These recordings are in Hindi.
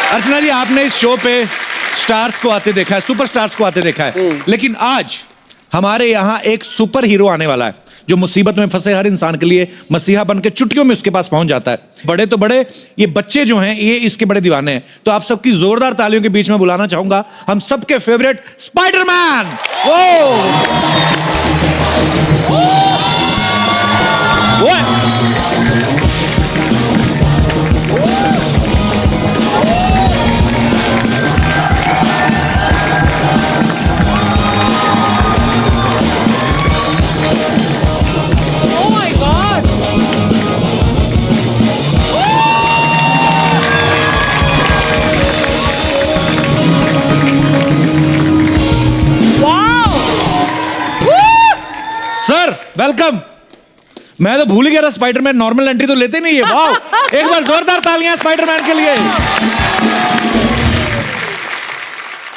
अर्चना जी, आपने इस शो पे स्टार्स को आते देखा है, सुपर स्टार्स को आते देखा है, लेकिन आज हमारे यहाँ एक सुपर हीरो आने वाला है जो मुसीबत में फंसे हर इंसान के लिए मसीहा बन के चुटकियों में उसके पास पहुंच जाता है। बड़े तो बड़े, ये बच्चे जो हैं ये इसके बड़े दीवाने हैं। तो आप सबकी जोरदार तालियों के बीच में बुलाना चाहूंगा हम सबके फेवरेट स्पाइडरमैन। Sir welcome. मैं तो भूल ही गया था स्पाइडरमैन नॉर्मल एंट्री तो लेते नहीं है। वाओ, एक बार जोरदार तालियां स्पाइडरमैन के लिए।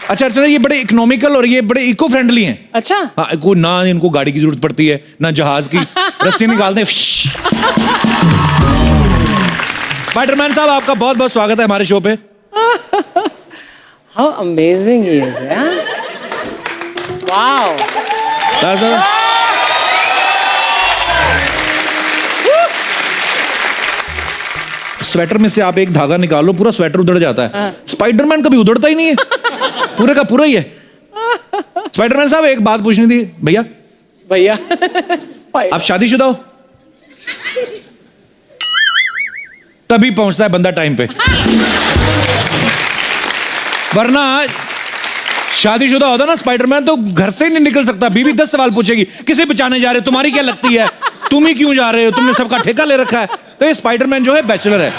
अच्छा अर्चना, ये बड़े इकोनॉमिकल और ये बड़े इको फ्रेंडली हैं। अच्छा हाँ, को ना इनको गाड़ी की जरूरत पड़ती है ना जहाज की, रस्सी निकालते हैं। स्पाइडरमैन साहब, आपका बहुत बहुत स्वागत है हमारे शो पे। How amazing he is, wow. Sweater में से आप एक धागा निकालो, पूरा स्वेटर उधड़ जाता है। स्पाइडरमैन कभी उधड़ता ही नहीं है, पूरे का पूरा ही है। स्पाइडरमैन साहब, एक बात पूछनी थी। भैया भैया आप शादीशुदा हो? तभी पहुंचता है बंदा टाइम पे, वरना शादीशुदा होता ना स्पाइडरमैन तो घर से ही नहीं निकल सकता। बीवी 10 सवाल पूछेगी, किसे बचाने जा रहे हो, तुम्हारी क्या लगती है, तुम ही क्यों जा रहे हो, तुमने सबका ठेका ले रखा है। तो ये स्पाइडरमैन जो है बैचलर है।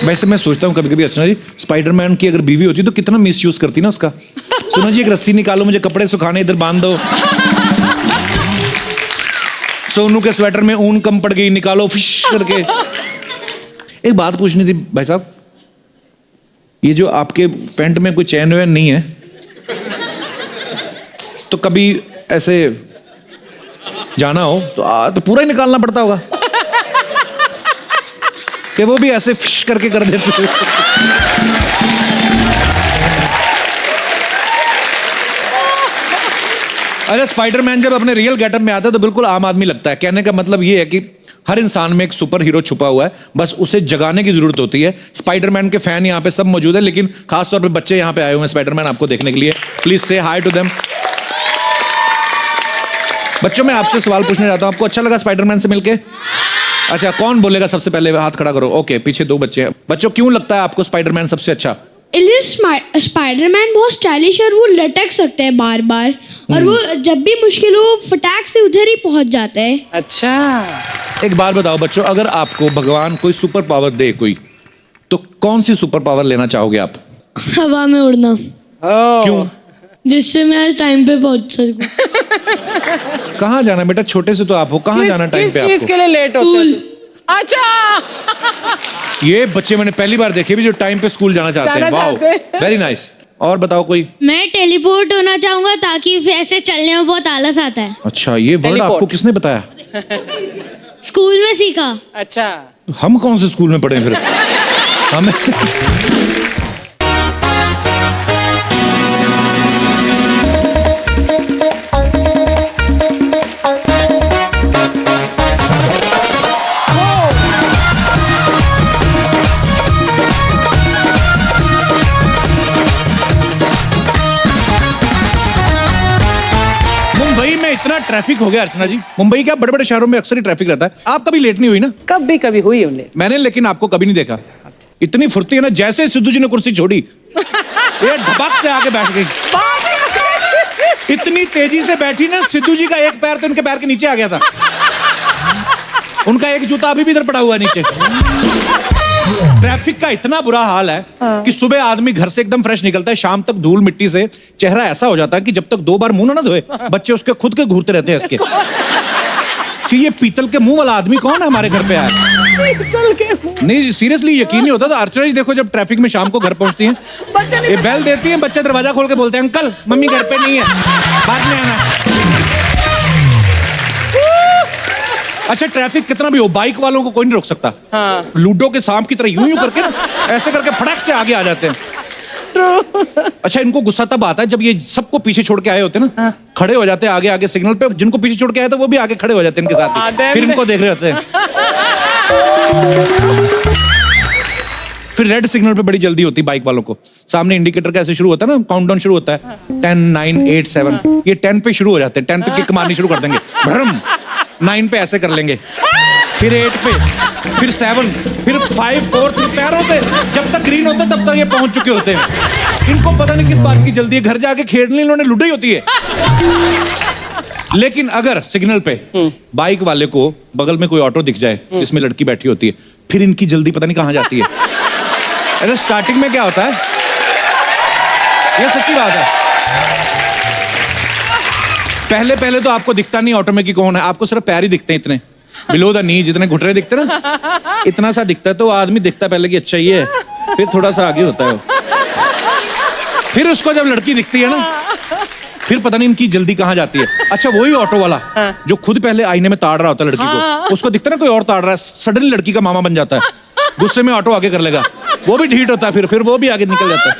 वैसे मैं सोचता हूँ कभी कभी अर्चना जी, स्पाइडरमैन की अगर बीवी होती तो कितना मिसयूज करती ना उसका। सुनो जी, एक रस्सी निकालो, मुझे कपड़े सुखाने, इधर बांध दो। सोनू के स्वेटर में ऊन कम पड़ गई, निकालो फिश करके। एक बात पूछनी थी भाई साहब, ये जो आपके पैंट में कोई चैन वैन नहीं है, तो कभी ऐसे जाना हो तो पूरा ही निकालना पड़ता होगा कि वो भी ऐसे फिश करके कर देते हैं? अरे स्पाइडरमैन जब अपने रियल गेटअप में आता है तो बिल्कुल आम आदमी लगता है। कहने का मतलब ये है कि हर इंसान में एक सुपर हीरो छुपा हुआ है, बस उसे जगाने की जरूरत होती है। स्पाइडरमैन के फैन यहाँ पे सब मौजूद है, लेकिन खासतौर पे बच्चे यहाँ पे आए हुए हैं स्पाइडरमैन आपको देखने के लिए। प्लीज से हाई टू देम। बच्चों, मैं आपसे सवाल पूछना चाहता हूँ, आपको अच्छा लगा स्पाइडरमैन से मिलके? अच्छा, कौन बोलेगा सबसे पहले? हाथ खड़ा करो। ओके, पीछे 2 बच्चे हैं। बच्चों, क्यों लगता है आपको स्पाइडरमैन सबसे अच्छा? स्पाइडरमैन बहुत स्टाइलिश और वो लटक सकते हैं बार बार, और वो जब भी मुश्किल हो फटाक से उधर ही पहुंच जाता है। अच्छा, एक बात बताओ बच्चों, अगर आपको भगवान कोई सुपर पावर दे कोई, तो कौन सी सुपर पावर लेना चाहोगे आप? हवा में उड़ना। क्यों? जिससे मैं टाइम पे पहुंच सकूं। कहाँ जाना बेटा? छोटे से तो आप हो, कहाँ जाना टाइम पे? किस चीज के लिए लेट होते हो? अच्छा, ये बच्चे मैंने पहली बार देखे भी जो टाइम पे स्कूल जाना चाहते हैं। Wow, very nice. और बताओ कोई? मैं टेलीपोर्ट होना चाहूंगा ताकि फिर ऐसे चलने में बहुत आलस आता है। अच्छा, ये वर्ड आपको किसने बताया? स्कूल में सीखा। अच्छा, हम कौन से स्कूल में पढ़े फिर? हमें इतना ट्रैफिक हो गया अर्चना जी। मुंबई क्या बड़े बड़े शहरों में अक्सर ही ट्रैफिक रहता है। आप कभी लेट नहीं हुई ना? कभी कभी हुई हूँ लेट मैंने, लेकिन आपको कभी नहीं देखा। इतनी फुर्ती है ना, जैसे सिद्धू जी ने कुर्सी छोड़ी ये ढबक से आके बैठ गई। इतनी तेजी से बैठी ना, सिद्धू जी का एक पैर तो इनके पैर के नीचे आ गया था। उनका एक जूता अभी भी इधर पड़ा हुआ है नीचे। ट्रैफिक का इतना बुरा हाल है कि सुबह आदमी घर से एकदम फ्रेश निकलता है, शाम तक धूल मिट्टी से चेहरा ऐसा हो जाता है कि जब तक 2 बार मुंह ना धोए बच्चे उसके खुद के घूरते रहते हैं इसके कि ये पीतल के मुंह वाला आदमी कौन है हमारे घर पे आया। नहीं सीरियसली यकीन नहीं होता। तो अर्चना जी देखो, जब ट्रैफिक में शाम को घर पहुंचती हैं, ये बेल देती हैं, बच्चे दरवाजा खोल के बोलते हैं अंकल मम्मी घर पे नहीं है, बाद में आना। अच्छा ट्रैफिक कितना भी हो, बाइक वालों को कोई नहीं रोक सकता। हाँ। लूडो के सांप की तरह यूं यूं करके ना ऐसे करके फटाक से आगे आ जाते हैं। अच्छा इनको गुस्सा तब आता है जब ये सबको पीछे छोड़ के आए होते हैं ना, खड़े हो जाते हैं आगे आगे सिग्नल पे, जिनको पीछे छोड़ के आए थे वो भी आगे खड़े हो जाते हैं इनके साथ ही। फिर इनको देख रहे होते हैं। फिर रेड सिग्नल पे बड़ी जल्दी होती है बाइक वालों को, सामने इंडिकेटर का ऐसे शुरू होता है ना, काउंटडाउन शुरू होता है 10 9 8 7, ये 10 पे शुरू हो जाते हैं, 10 पे किक मारनी शुरू कर देंगे, 9 पे ऐसे कर लेंगे, फिर 8 पे, फिर 7, फिर 5 4 फिर पैरों से, जब तक ग्रीन होता है तब तक ये पहुंच चुके होते हैं। इनको पता नहीं किस बात की जल्दी है, घर जाके खेलने इन्होंने लुटाई होती है। लेकिन अगर सिग्नल पे बाइक वाले को बगल में कोई ऑटो दिख जाए जिसमें लड़की बैठी होती है, फिर इनकी जल्दी पता नहीं कहां जाती है। अरे स्टार्टिंग में क्या होता है, ये सच्ची बात है, पहले पहले तो आपको दिखता नहीं ऑटो में कि कौन है, आपको सिर्फ पैर ही दिखते हैं, इतने बिलो द नी जितने घुटरे दिखते ना, इतना सा दिखता है, तो आदमी दिखता है पहले कि अच्छा ये है, फिर थोड़ा सा आगे होता है वो। फिर उसको जब लड़की दिखती है ना, फिर पता नहीं इनकी जल्दी कहां जाती है। अच्छा वही ऑटो वाला जो खुद पहले आईने में ताड़ रहा होता है लड़की को, उसको दिखता है ना कोई और ताड़ रहा है, सडनली लड़की का मामा बन जाता है, गुस्से में ऑटो आगे कर लेगा, वो भी ढीठ होता है, फिर वो भी आगे निकल जाता है।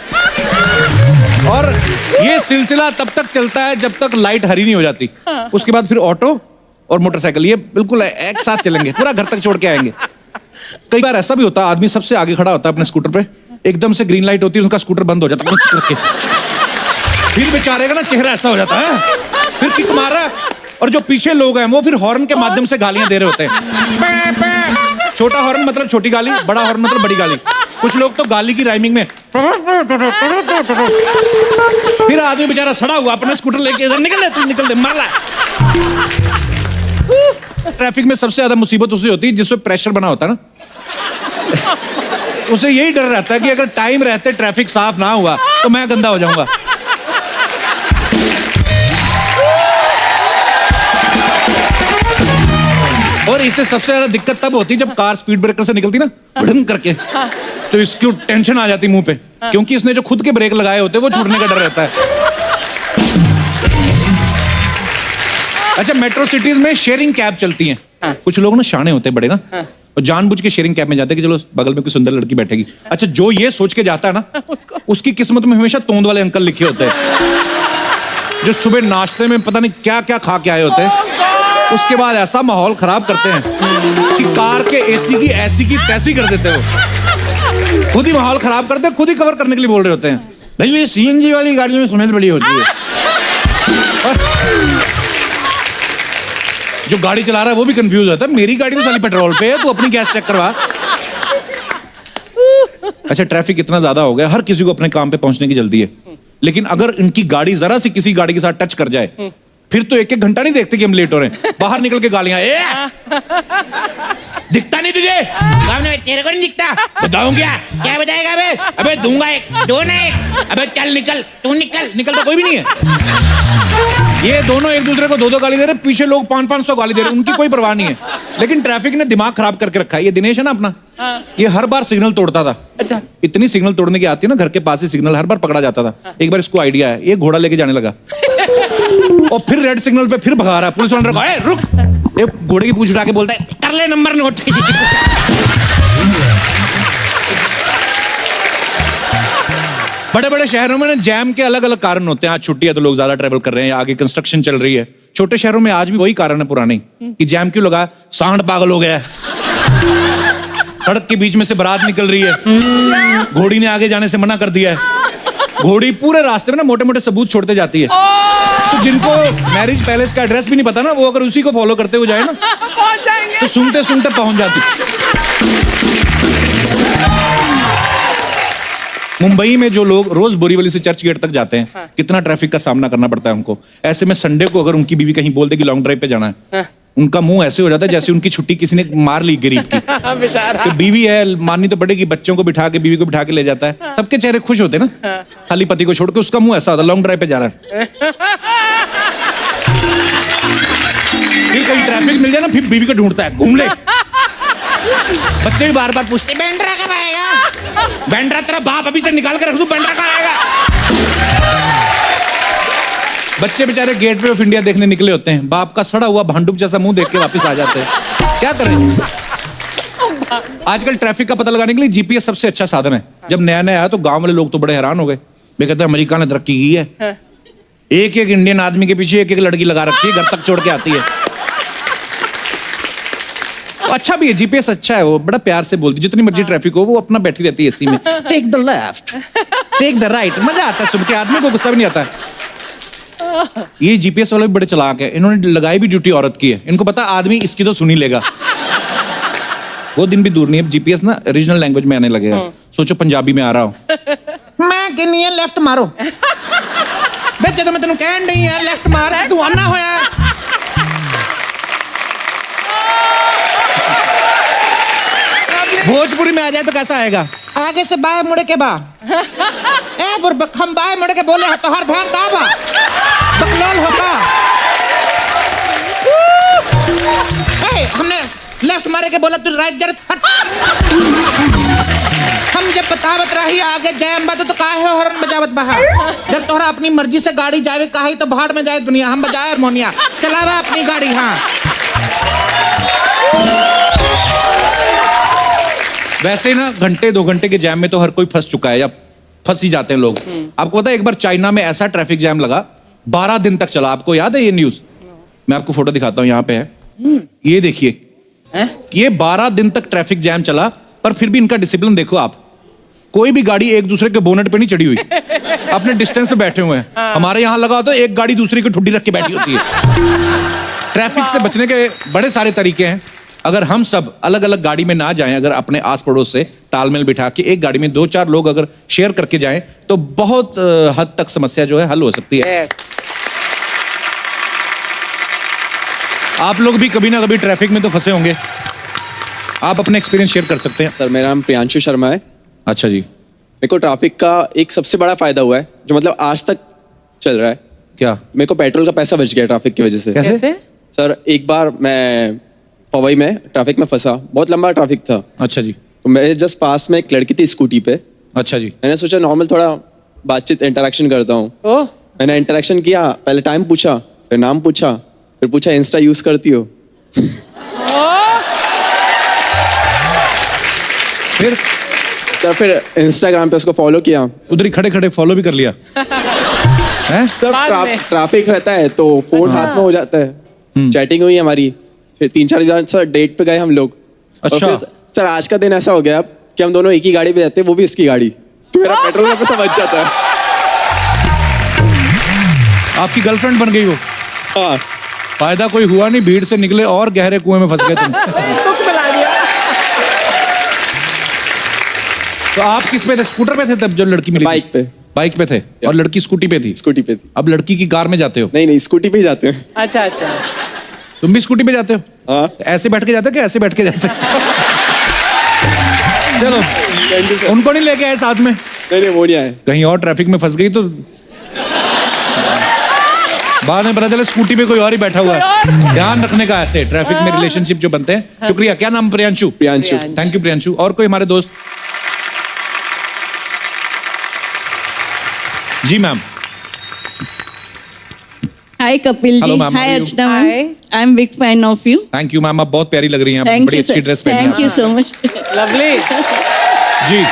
और ये सिलसिला तब तक चलता है जब तक लाइट हरी नहीं हो जाती, उसके बाद फिर ऑटो और मोटरसाइकिल ये बिल्कुल एक साथ चलेंगे, पूरा घर तक छोड़ के आएंगे। कई बार ऐसा भी होता है, आदमी सबसे आगे खड़ा होता है अपने स्कूटर पे, एकदम से ग्रीन लाइट होती है, उसका स्कूटर बंद हो जाता है करके, फिर बेचारे का ना चेहरा ऐसा हो जाता है, फिर किक मार रहा है, और जो पीछे लोग हैं वो फिर हॉर्न के माध्यम से गालियां दे रहे होते हैं। छोटा हॉर्न मतलब छोटी गाली, बड़ा हॉर्न मतलब बड़ी गाली। कुछ लोग तो गाली की राइमिंग में, फिर आदमी बेचारा सड़ा हुआ अपना स्कूटर लेके इधर निकल ले, तू निकल दे, मर ला। ट्रैफिक में सबसे ज्यादा मुसीबत उसे होती है जिसमें प्रेशर बना होता है ना, उसे यही डर रहता है कि अगर टाइम रहते ट्रैफिक साफ ना हुआ तो मैं गंदा हो जाऊंगा। और इससे सबसे ज्यादा दिक्कत तब होती है जब कार स्पीड ब्रेकर से निकलती ना भड़म करके, तो इसकी टेंशन आ जाती मुंह पे, क्योंकि इसने जो खुद के ब्रेक लगाए होते हैं वो छूटने का डर रहता है। अच्छा मेट्रो सिटीज में शेयरिंग कैब चलती हैं, कुछ लोग ना शाने होते हैं बड़े ना, और जानबूझ के शेयरिंग कैब में जाते हैं कि चलो बगल में कोई सुंदर लड़की बैठेगी। अच्छा जो ये सोच के जाता है ना, उसकी किस्मत में हमेशा तोंद वाले अंकल लिखे होते हैं, जो सुबह नाश्ते में पता नहीं क्या क्या खा के आए होते हैं, उसके बाद ऐसा माहौल खराब करते हैं कि कार के एसी की ऐसी की तैसी कर देते हैं, वो खुद ही माहौल खराब करते हैं, खुद ही कवर करने के लिए बोल रहे होते हैं, भाई ये सीएनजी वाली गाड़ी में स्मेल बड़ी होती है। जो गाड़ी चला रहा है वो भी कंफ्यूज होता है, मेरी गाड़ी तो साली पेट्रोल पे है, तू अपनी गैस चेक करवा। अच्छा ट्रैफिक इतना ज्यादा हो गया, हर किसी को अपने काम पे पहुंचने की जल्दी है, लेकिन अगर इनकी गाड़ी जरा सी किसी गाड़ी के साथ टच कर जाए, फिर तो एक घंटा नहीं देखते कि हम लेट हो रहे हैं, बाहर निकल के गालियां, दिखता नहीं तुझे, तेरे को नहीं दिखता, बताऊं क्या क्या बताएगा, अबे दूंगा एक, दो ना एक, अबे चल निकल, तू निकल, निकल तो कोई भी नहीं है। ये दोनों एक दूसरे को 2-2 गाली दे रहे, पीछे लोग 500-500 गाली दे रहे, उनकी कोई परवाह नहीं है, लेकिन ट्रैफिक ने दिमाग खराब करके रखा है। ये दिनेश है ना अपना, ये हर बार सिग्नल तोड़ता था। अच्छा इतनी सिग्नल तोड़ने की आती है ना, घर के पास ही सिग्नल हर बार पकड़ा जाता था। एक बार इसको आइडिया है, ये घोड़ा लेके जाने लगा और फिर रेड सिग्नल पे फिर भगा रहा है, पुलिस वाला रुक, रुक, ये घोड़े की पूंछ उठा के बोलता है कर ले नंबर नोट। बड़े बड़े शहरों में ना जैम के अलग अलग कारण होते हैं, आज छुट्टी है तो लोग ज्यादा ट्रेवल कर रहे हैं, आगे कंस्ट्रक्शन चल रही है। छोटे शहरों में आज भी वही कारण है पुराने, कि जैम क्यों लगा, सांड पागल हो गया है, सड़क के बीच में से बारात निकल रही है, घोड़ी ने आगे जाने से मना कर दिया है, घोड़ी पूरे रास्ते में ना मोटे मोटे सबूत छोड़ते जाती है, तो जिनको मैरिज पैलेस का एड्रेस भी नहीं पता ना, वो अगर उसी को फॉलो करते हुए जाए ना तो सुनते सुनते पहुंच जाती। मुंबई में जो लोग रोज बोरीवली से चर्च गेट तक जाते हैं, कितना ट्रैफिक का सामना करना पड़ता है उनको। ऐसे में संडे को अगर उनकी बीवी कहीं बोल दे कि लॉन्ग ड्राइव पे जाना है, उनका मुंह ऐसे हो जाता है जैसे उनकी छुट्टी किसी ने मार ली गरीब की। तो बीवी है, माननी तो पड़ेगी, बच्चों को बिठा के बीवी को बिठा के ले जाता है, सबके चेहरे खुश होते हैं ना, खाली पति को छोड़ के उसका मुंह ऐसा होता है लॉन्ग ड्राइव पे जा रहा है। फिर कहीं ट्रैफिक मिल जाए ना, फिर बीवी को ढूंढता है, घूम ले। बच्चे भी बार बार पूछते बैंड्रा कब आएगा, बैंड्रा तेरा बाप अभी से निकाल के रख दूं, बैंड्रा कब आएगा। बच्चे बेचारे गेट वे ऑफ इंडिया देखने निकले होते हैं, बाप का सड़ा हुआ भांडुप जैसा मुंह देख के वापस आ जाते हैं। क्या करें? आजकल ट्रैफिक का पता लगाने के लिए जीपीएस सबसे अच्छा साधन है। जब नया नया आया तो गांव वाले लोग तो बड़े हैरान हो गए। वे कहते हैं अमेरिका ने तरक्की की है। एक एक इंडियन आदमी के पीछे एक एक लड़की लगा रखी है, घर तक छोड़ के आती है। तो अच्छा भी है, जीपीएस अच्छा है, वो बड़ा प्यार से बोलती, जितनी मर्जी ट्रैफिक हो वो अपना बैठी रहती है एसी में। Take the left, take the right, मजा आता है सुन के, आदमी को गुस्सा भी नहीं आता है। ये जीपीएस वाले भी बड़े चालाक है, इन्होंने लगाई भी ड्यूटी औरत की है। इनको पता आदमी इसकी तो सुन ही लेगा। वो दिन भी दूर नहीं है, जीपीएस ना रीजनल लैंग्वेज में आने लगेगा। सोचो पंजाबी में आ रहा हूँ, मैं कहनी है लेफ्ट मारो, जब मैं तेन कह नहीं है लेफ्ट मार, तू आना होया। भोजपुरी में आ जाए तो कैसा आएगा? आगे से बाएं मुड़े के बा, ए बुरबक हम बाएं मुड़े के बोले तो हर ध्यान दाबा बकलोल होगा। ए हमने लेफ्ट मारे के बोला तू राइट जरा हट। हम जब बतावत रही आगे जय अम्बा तो काहे हॉर्न बजावत बाहर। जब तोहरा अपनी मर्जी से गाड़ी जावे काहे तो भाड़ में जाए दुनिया। हम बजाए हारमोनिया, चलावा अपनी गाड़ी। हाँ वैसे ना घंटे 2 घंटे के जैम में तो हर कोई फंस चुका है, या फंस ही जाते हैं लोग। आपको पता है एक बार चाइना में ऐसा ट्रैफिक जैम लगा 12 दिन तक चला। आपको याद है ये न्यूज? मैं आपको फोटो दिखाता हूँ, यहाँ पे है, ये देखिए। ये 12 दिन तक ट्रैफिक जैम चला, पर फिर भी इनका डिसिप्लिन देखो आप। कोई भी गाड़ी एक दूसरे के बोनेट पे नहीं चढ़ी हुई, अपने डिस्टेंस पे बैठे हुए हैं। हमारे यहाँ लगा तो एक गाड़ी दूसरे की ठुड्डी रख के बैठी होती है। ट्रैफिक से बचने के बड़े सारे तरीके हैं। अगर हम सब अलग अलग गाड़ी में ना जाएं, अगर अपने आस पड़ोस से तालमेल बिठा के एक गाड़ी में 2-4 लोग अगर शेयर करके जाएं, तो बहुत हद तक समस्या जो है हल हो सकती है। आप लोग भी कभी ना कभी ट्रैफिक में तो फंसे होंगे, आप अपने एक्सपीरियंस शेयर कर सकते हैं। सर मेरा नाम प्रियांशु शर्मा है। अच्छा जी। मेरे को ट्रैफिक का एक सबसे बड़ा फायदा हुआ है, जो मतलब आज तक चल रहा है। क्या? मेरे को पेट्रोल का पैसा बच गया ट्रैफिक की वजह से। कैसे? सर एक बार मैं पवई में ट्रैफिक में फंसा, बहुत लंबा ट्रैफिक था। अच्छा जी। तो मेरे जस्ट पास में एक लड़की थी स्कूटी पे। अच्छा जी। मैंने सोचा नॉर्मल थोड़ा बातचीत इंटरेक्शन करता हूँ। मैंने इंटरेक्शन किया, पहले टाइम पूछा, फिर नाम पूछा, फिर पूछा इंस्टा यूज करती हो? फिर सर फिर इंस्टाग्राम पे उसको फॉलो किया। उधर ही खड़े खड़े फॉलो भी कर लिया हैं? सर ट्रैफिक रहता है तो फोन हाथ में हो जाता है। चैटिंग हुई हमारी, फिर 3-4 दिन सर डेट पे गए हम लोग। अच्छा। और फिर सर आज का दिन ऐसा हो गया कि हम दोनों एक ही गाड़ी पे जाते हैं, वो भी इसकी गाड़ी, तो मेरा पेट्रोल का पैसा बच जाता है। आपकी गर्लफ्रेंड बन गई वो? हाँ। फायदा कोई हुआ नहीं, भीड़ से निकले और गहरे कुएं में फंस गए तुम। तो आप किस पे थे? स्कूटर पे थे तब जब लड़की मिली? बाइक पे। बाइक पे थे और लड़की स्कूटी पे थी? स्कूटी पे थी। अब लड़की की कार में जाते हो? नहीं स्कूटी पे ही जाते हैं। अच्छा अच्छा। तुम भी स्कूटी पे जाते हो? हाँ। ऐसे बैठ के जाते हो कि ऐसे बैठ के जाते हो? चलो थैंक यू सर। उनको नहीं लेके आए साथ में? नहीं वो नहीं आए। कहीं और ट्रैफिक में फंस गई तो बाद में पता चला स्कूटी पे कोई और ही बैठा हुआ है। ध्यान रखने का ऐसे ट्रैफिक में रिलेशनशिप जो बनते हैं। शुक्रिया। क्या नाम? प्रियांशु। प्रियांशु। Thank you Priyanshu. और कोई हमारे दोस्त? जी मैम। हाय कपिल Hello, जी। ma'am. Hi How are you? Archana ma'am. I am big fan of you. Thank you ma'am, आप बहुत प्यारी लग रही हैं। आप थैंक बड़ी यू अच्छी ड्रेस पहनी thank you so much. Lovely. जी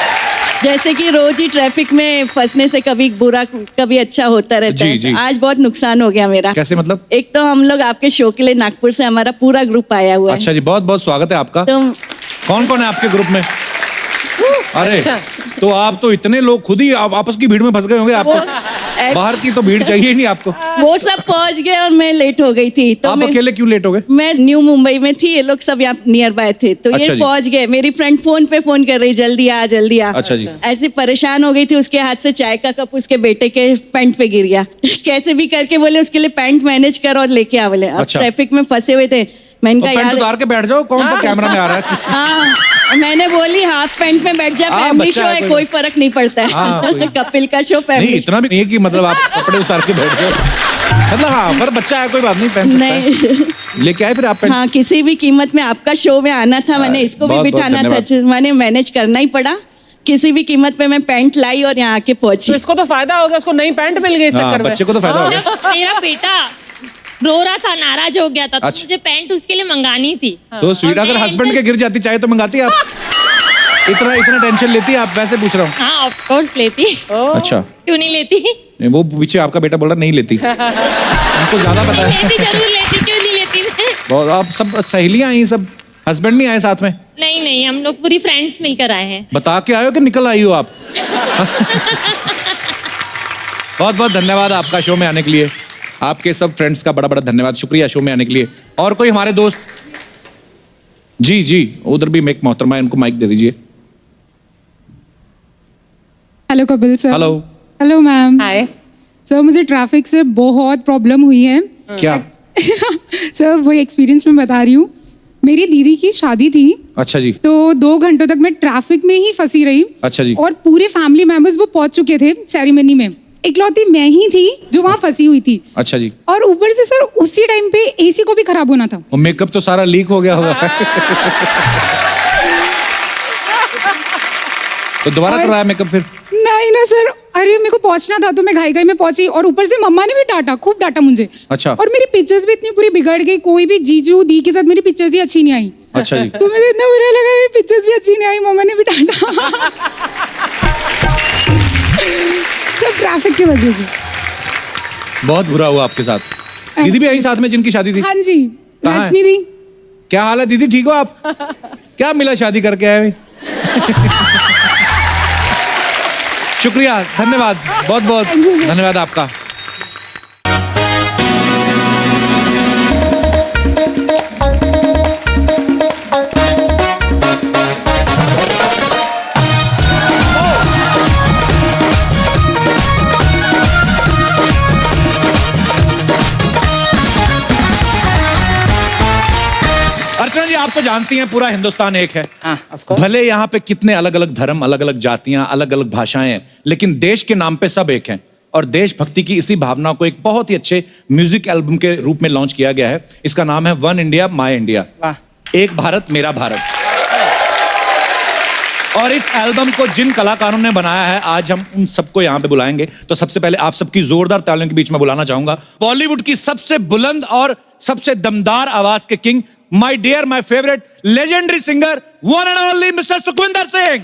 जैसे कि रोज ही ट्रैफिक में फंसने से कभी बुरा कभी अच्छा होता रहता जी, है। जी। आज बहुत नुकसान हो गया मेरा। कैसे मतलब? एक तो हम लोग आपके शो के लिए नागपुर से हमारा पूरा ग्रुप आया हुआ है। अच्छा जी, बहुत बहुत स्वागत है आपका। तो कौन कौन है आपके ग्रुप में? अरे अच्छा। तो आप तो इतने लोग खुद ही आप आपस की भीड़ में फंस गए होंगे। आपको बाहर की तो भीड़ चाहिए ही नहीं आपको। वो सब पहुंच गए और मैं लेट हो गई थी। तो आप अकेले क्यों लेट हो गए? मैं न्यू मुंबई में थी, ये लोग सब यहाँ नियर बाय थे, तो अच्छा ये जी। पहुंच गए। मेरी फ्रेंड फोन पे फोन कर रही, जल्दी आ जल्दी आ। अच्छा जी। ऐसे परेशान हो गई थी, उसके हाथ से चाय का कप उसके बेटे के पैंट पे गिर गया। कैसे भी करके बोले उसके लिए पैंट मैनेज कर और लेके आ बोले। अब अच्छा। ट्रैफिक में फंसे हुए थे। मैंने तो कहा पैंट यार उतार के बैठ जाओ, कौन सा कैमरा में आ रहा है? हाँ, मैंने बोली हाफ पैंट में बैठ जा, हाँ, फैमिली बच्चा शो है है, कोई कोई फर्क नहीं पड़ता हाँ, है। कोई- कपिल का शो नहीं फैमिली। इतना भी नहीं है कि मतलब आप कपड़े उतार के बैठ जाओ। मतलब हाँ, पर बच्चा है कोई बात नहीं, पहन सकता है। नहीं लेके आए फिर आप पैंट? हाँ, किसी भी कीमत में आपका शो में आना था, मैंने इसको भी बहुत- बहुत बिठाना था, धन्यवाद। मैंने मैनेज करना ही पड़ा। किसी भी कीमत पे मैं पैंट लाई और यहाँ आके पहुंची। तो इसको तो फायदा हो गया, उसको नई पैंट मिल गई इस हाँ, चक्कर में। बच्चे को तो फायदा हो गया। मेरा बेटा रो रहा था, नाराज हो गया था, तो अच्छा। मुझे पैंट उसके लिए मंगानी थी। तो स्वीट, और अगर मैं हस्बैंड अंकल- के गिर जाती चाहे तो मंगाती आप? इतना टेंशन लेती है आप? वैसे पूछ रहा हूँ। हाँ ऑफ कोर्स लेती। अच्छा, क्यों नहीं लेती? नहीं, वो पीछे आपका बेटा बोल रहा नहीं लेती। उनको ज्यादा पता है। लेती जरूर लेती, क्यों नहीं लेती मैं? बहुत। आप सब सहेलियां आई, सब हस्बैंड नहीं आए साथ में? नहीं, हम लोग पूरी फ्रेंड्स मिलकर आए हैं। बता के आए हो कि निकल आई हो आप? बहुत बहुत धन्यवाद आपका शो में आने के लिए। आपके सब फ्रेंड्स का बड़ा बड़ा धन्यवाद, शुक्रिया शो में आने के लिए। और कोई हमारे दोस्त? जी उधर भी एक मोहतरमा है, उनको माइक दे दीजिए। Hello Kapil sir. Hello. Hello ma'am. Hi. Sir मुझे ट्रैफिक से बहुत प्रॉब्लम हुई है। क्या? सर वही एक्सपीरियंस मैं बता रही हूँ। मेरी दीदी की शादी थी, अच्छा जी। तो 2 घंटों तक मैं ट्रैफिक में ही फंसी रही। अच्छा जी। और पूरे फैमिली मेंबर्स वो पहुंच चुके थे सेरेमनी में, इकलौती मैं ही थी जो वहां फंसी हुई थी। अच्छा जी। और ऊपर से सर उसी टाइम पे एसी को भी खराब होना था। और मेकअप तो सारा लीक हो गया होगा। तो दोबारा और- करवाया मेकअप फिर? नहीं ना सर, अरे मेरे को पहुंचना था तो मैं घाई में पहुंची, और ऊपर से मम्मा ने भी डांटा, खूब डांटा मुझे। अच्छा। और मेरी पिक्चर्स भी इतनी पूरी बिगड़ गई, कोई भी जीजू दी के साथ मेरी पिक्चर्स ही अच्छी नहीं आई। अच्छा जी। तो मुझे इतना बुरा लगा, मेरी पिक्चर्स भी अच्छी नहीं आई, मम्मा ने भी डांटा। सब ट्रैफिक की वजह से। बहुत बुरा हुआ आपके साथ। दीदी भी आई साथ में जिनकी शादी थी? हाँ जी, कहाँ है? रजनी दी। क्या हाल है दीदी, ठीक हो आप? क्या मिला शादी करके आए? शुक्रिया, धन्यवाद, बहुत बहुत Thank you, sir. धन्यवाद आपका। अर्चना जी, आप तो जानती हैं पूरा हिंदुस्तान एक है। हाँ, of course. भले यहाँ पे कितने अलग अलग धर्म, अलग अलग जातियां, अलग अलग भाषाएं हैं, लेकिन देश के नाम पे सब एक हैं। और देशभक्ति की इसी भावना को एक बहुत ही अच्छे म्यूजिक एल्बम के रूप में लॉन्च किया गया है। इसका नाम है वन इंडिया माई इंडिया, वाह। एक भारत मेरा भारत। और इस एल्बम को जिन कलाकारों ने बनाया है, आज हम उन सबको यहाँ पे बुलाएंगे। तो सबसे पहले आप सबकी जोरदार तालियों के बीच में बुलाना चाहूंगा बॉलीवुड की सबसे बुलंद और सबसे दमदार आवाज के king, my dear, my favourite, legendary singer, one and only mister Sukhwinder Singh.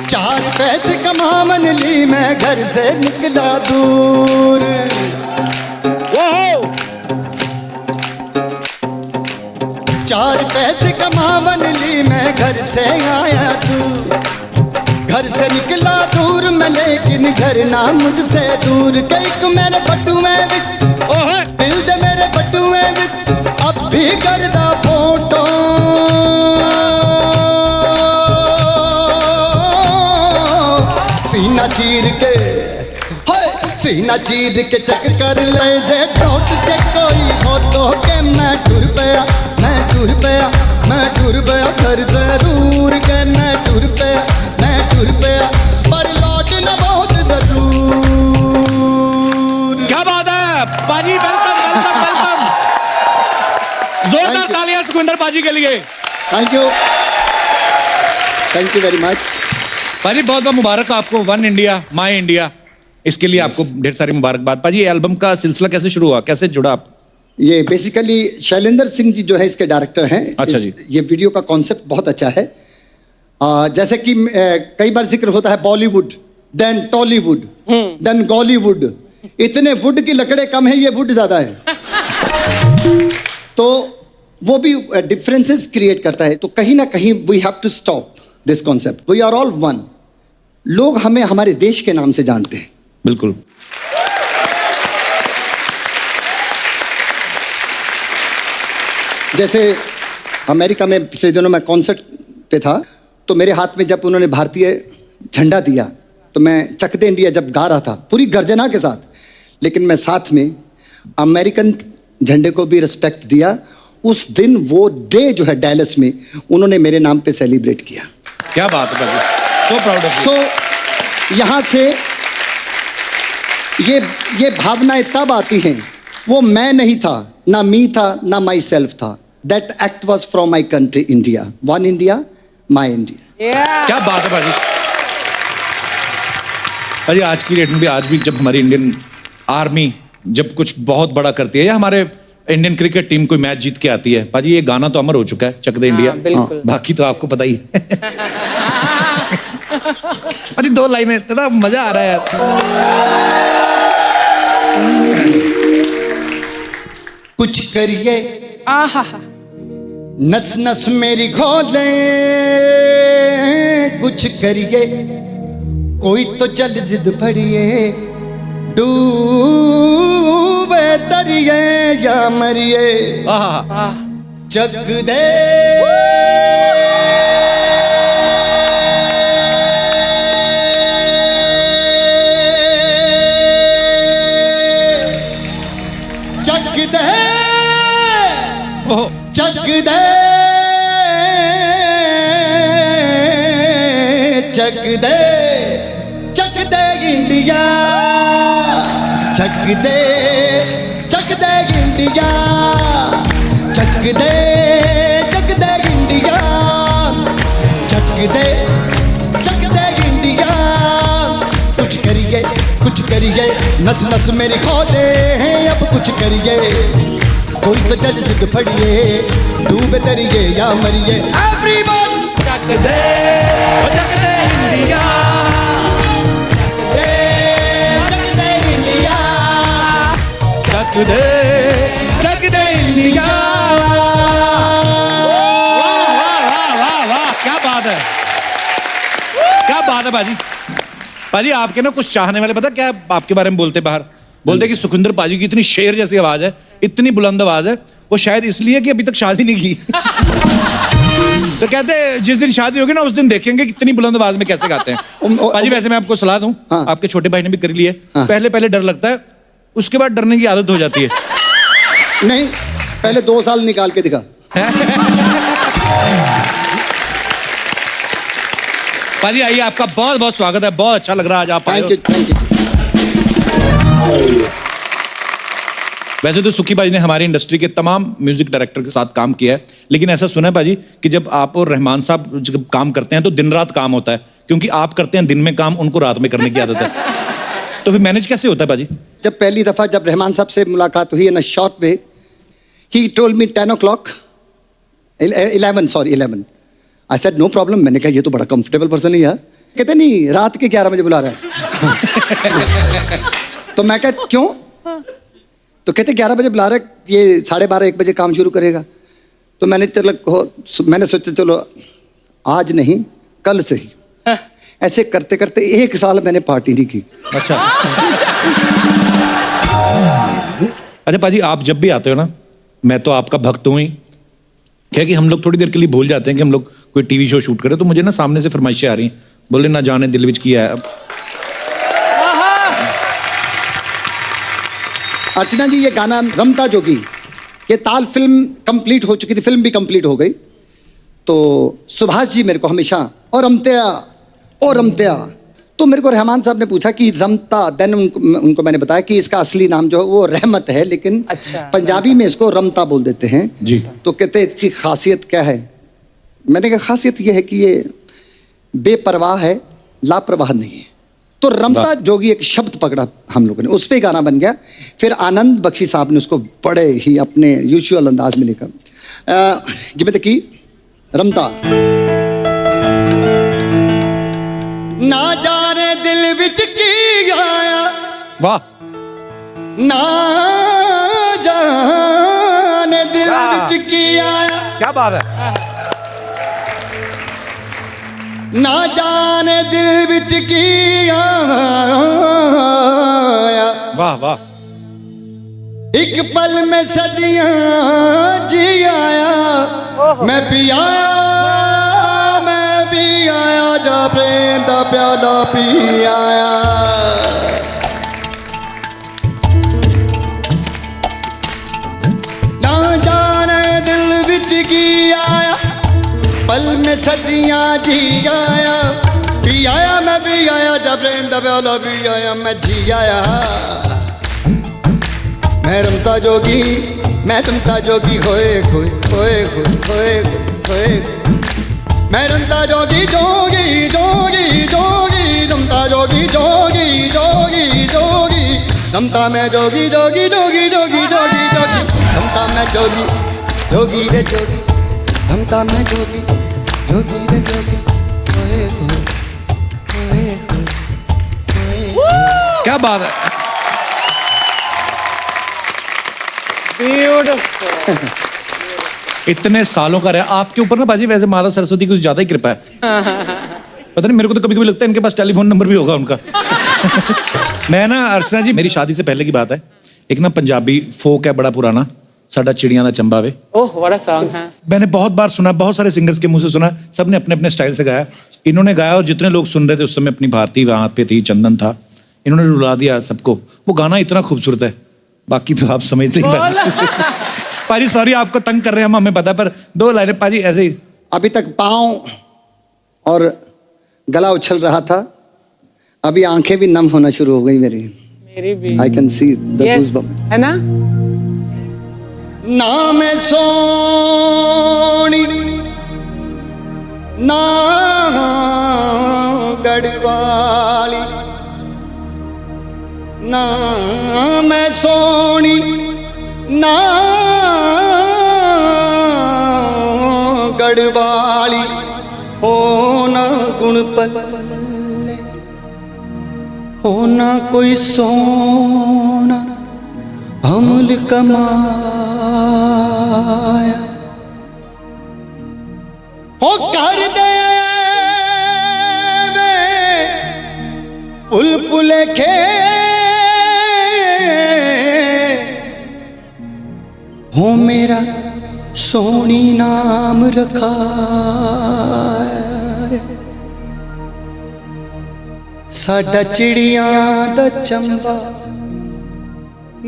चार पैसे कमावन ली मैं घर से निकला दूर। वो 4 पैसे कमावन ली मैं घर से आया दूर। घर से निकला दूर मैं, लेकिन घर ना मुझसे दूर। कई मेरे बटुए विच, दिल दे मेरे बटुए विच अब भी करदा फोटो। सीना चीर के, हाय सीना चीर के चेक कर ले जे टोट के कोई हो तो के मैं टुर पया, मैं टुर पया, मैं टुर पया घर से दूर के मैं टुर पया, मैं टुर पया, पर लौटना बहुत जरूर। क्या बात है पाजी, वेलकम वेलकम वेलकम। जोरदार तालियां सुखविंदर पाजी के लिए। Thank you very much. पाजी बहुत बहुत मुबारक आपको, वन इंडिया माई इंडिया, इसके लिए आपको ढेर सारी मुबारकबाद। पाजी, ये एल्बम का सिलसिला कैसे शुरू हुआ, कैसे जुड़ा आप? ये बेसिकली शैलेंद्र सिंह जी जो है इसके डायरेक्टर हैं। अच्छा जी। ये वीडियो का कॉन्सेप्ट बहुत अच्छा है। जैसे कि कई बार जिक्र होता है Bollywood, then Tollywood, then Gollywood. इतने वुड की लकड़े कम है, ये वुड ज्यादा है। तो वो भी डिफरेंसेस क्रिएट करता है। तो कहीं ना कहीं we have to stop this concept. We are all one. लोग हमें हमारे देश के नाम से जानते हैं। बिल्कुल। जैसे अमेरिका में पिछले दिनों मैं कॉन्सर्ट पे था, तो मेरे हाथ में जब उन्होंने भारतीय झंडा दिया तो मैं चक दे इंडिया जब गा रहा था पूरी गर्जना के साथ, लेकिन मैं साथ में अमेरिकन झंडे को भी रिस्पेक्ट दिया। उस दिन वो डे जो है डैलस में उन्होंने मेरे नाम पे सेलिब्रेट किया। क्या बात है, सो प्राउड ऑफ यू। सो यहाँ से ये भावनाएं तब आती हैं, वो मैं नहीं था, ना मी था, ना माई सेल्फ था। That act was from my country India, one India my India. क्या बात है भाजी। अरे आज की डेट में भी, आज भी जब हमारी इंडियन आर्मी जब कुछ बहुत बड़ा करती है, या हमारे इंडियन क्रिकेट टीम कोई मैच जीत के आती है, पाजी ये गाना तो अमर हो चुका है, चक दे इंडिया। बिल्कुल। बाकी तो आपको पता ही है। अरे 2 लाइनें, इतना मजा आ रहा है यार। कुछ करिए, आहा, नस नस मेरी खोले, कुछ करिए, कोई तो जल जिद भरिए, डूबे दरिए या मरिए, जग दे जग दे जग दे जग दे जग दे इंडिया, जग दे इंडिया, जग दे इंडिया, जग दे इंडिया। कुछ करिए, नस नस मेरी खोले हैं, अब कुछ करिए, कोई तो जल जिद फड़िए, डूबे तरिए या मरिए। एवरीवन जग दे इंडिया, जग दे इंडिया, जग दे इंडिया। वाह, क्या बात है, क्या बात है बाजी। पाजी आपके ना कुछ चाहने वाले पता क्या आपके बारे में बोलते, बाहर बोलते कि सुखविंदर पाजी की इतनी शेर जैसी आवाज है, इतनी बुलंद आवाज है, वो शायद इसलिए कि अभी तक शादी नहीं की। तो कहते जिस दिन शादी होगी ना उस दिन देखेंगे कितनी बुलंद आवाज में कैसे गाते हैं। पाजी वैसे मैं आपको सलाह दूं, हाँ। आपके छोटे भाई ने भी कर लिए, पहले डर लगता है, उसके बाद डरने की आदत हो जाती है। नहीं, पहले 2 साल निकाल के दिखा। पाजी आइए, आपका बहुत बहुत स्वागत है, बहुत अच्छा लग रहा है आज आप आए हो। Thank you. वैसे तो सुखी भाजी ने हमारी इंडस्ट्री के तमाम म्यूजिक डायरेक्टर के साथ काम किया है, लेकिन ऐसा सुना है भाजी कि जब आप और रहमान साहब जब काम करते हैं तो दिन रात काम होता है, क्योंकि आप करते हैं दिन में काम, उनको रात में करने की आदत है। तो फिर मैनेज कैसे होता है भाजी? जब पहली दफा जब रहमान साहब से मुलाकात हुई in a short way, he told me 10 o'clock, 11 I said no problem. मैंने कहा ये तो बड़ा कंफर्टेबल पर्सन है यार। कहते नहीं, रात के 11 बजे बुला रहा है। तो मैं कहा क्यों? तो कहते 11 बजे बुला रहा है, ये 12:30 1 बजे काम शुरू करेगा। तो मैंने सोचा चलो आज नहीं कल से ही। ऐसे करते करते 1 साल मैंने पार्टी नहीं की। अच्छा। अच्छा पाजी, आप जब भी आते हो ना, मैं तो आपका भक्त हूँ ही, क्या कि हम लोग थोड़ी देर के लिए भूल जाते हैं कि हम लोग कोई टीवी शो शूट करें, तो मुझे ना सामने से फरमाइशें आ रही हैं, बोले ना जाने दिल विच किया है। अर्चना जी, ये गाना रमता जोगी, ये ताल फिल्म कंप्लीट हो चुकी थी, फिल्म भी कंप्लीट हो गई। तो सुभाष जी मेरे को हमेशा और रमत्या, तो मेरे को रहमान साहब ने पूछा कि रमता, देन उनको मैंने बताया कि इसका असली नाम जो है वो रहमत है, लेकिन अच्छा, पंजाबी में इसको रमता बोल देते हैं जी। तो कहते इसकी खासियत क्या है? मैंने कहा खासियत ये है कि ये बेपरवाह है, लापरवाह नहीं है। तो रमता जोगी एक शब्द पकड़ा हम लोगों ने, उस पर गाना बन गया। फिर आनंद बख्शी साहब ने उसको बड़े ही अपने यूजुअल अंदाज में लेकर गिबे की रमता। ना जाने दिल विच की आया, वाह, ना जाने दिल विच की आया, क्या बात है। ना जाने दिल विच की आया, वाह वाह, एक पल में सदियां जी आया, मैं भी आया जा प्रेम दा प्याला पी आया। ना जाने दिल विच की आया, पल में सदियां जी आया, भी आया मैं भी आया जा प्रेम दा प्याला पी आया, मैं जी आया। मैं रमता जोगी होए होए होए होए होए होए, मैं रमता जोगी जोगी जोगी जोगी, रमता जोगी जोगी झमता मैं जोगी जोगी जोगी जोगी जोगी जोगी झमता मैं जोगी जोगी रे जोगी झमता मैं जोगी जोगी रे जोगी ओए होए ओए होए। क्या बात है। ब्यूटीफुल। इतने सालों का रहा आपके ऊपर ना बाजी, वैसे माता सरस्वती की कुछ ज्यादा ही कृपा है। पता नहीं, मेरे को तो कभी कभी लगता है इनके पास टेलीफोन नंबर भी होगा उनका। मैं ना अर्चना जी, मेरी शादी से पहले की बात है, एक ना पंजाबी फोक है बड़ा पुराना, साडा चिड़ियां दा चंबा वे। ओह व्हाट अ सॉन्ग है। मैंने बहुत बार सुना, बहुत सारे सिंगर्स के मुंह से सुना, सबने अपने अपने स्टाइल से गाया। इन्होंने गाया और जितने लोग सुन रहे थे उस समय, अपनी भारती वहां पे थी, चंदन था, इन्होंने रुला दिया सबको। वो गाना इतना खूबसूरत है, बाकी तो आप समझते ही नहीं। पाजी सॉरी आपको तंग कर रहे हैं हम, हमें पता, पर 2 लाइनें पाजी ऐसे ही। अभी तक पाँव और गला उछल रहा था, अभी आंखें भी नम होना शुरू हो गई मेरी। मेरी भी। I can see the Yes, goosebump. है ना। ना मैं सोनी ना गढ़वाली, ना मैं सोनी ना गढ़वाली, हो ना गुण पल्ले, हो ना कोई सोना अमूल कमाया, हो कर दे बुलबुल खे हो मेरा सोनी नाम रखा, साडा चिड़ियां दा चंबा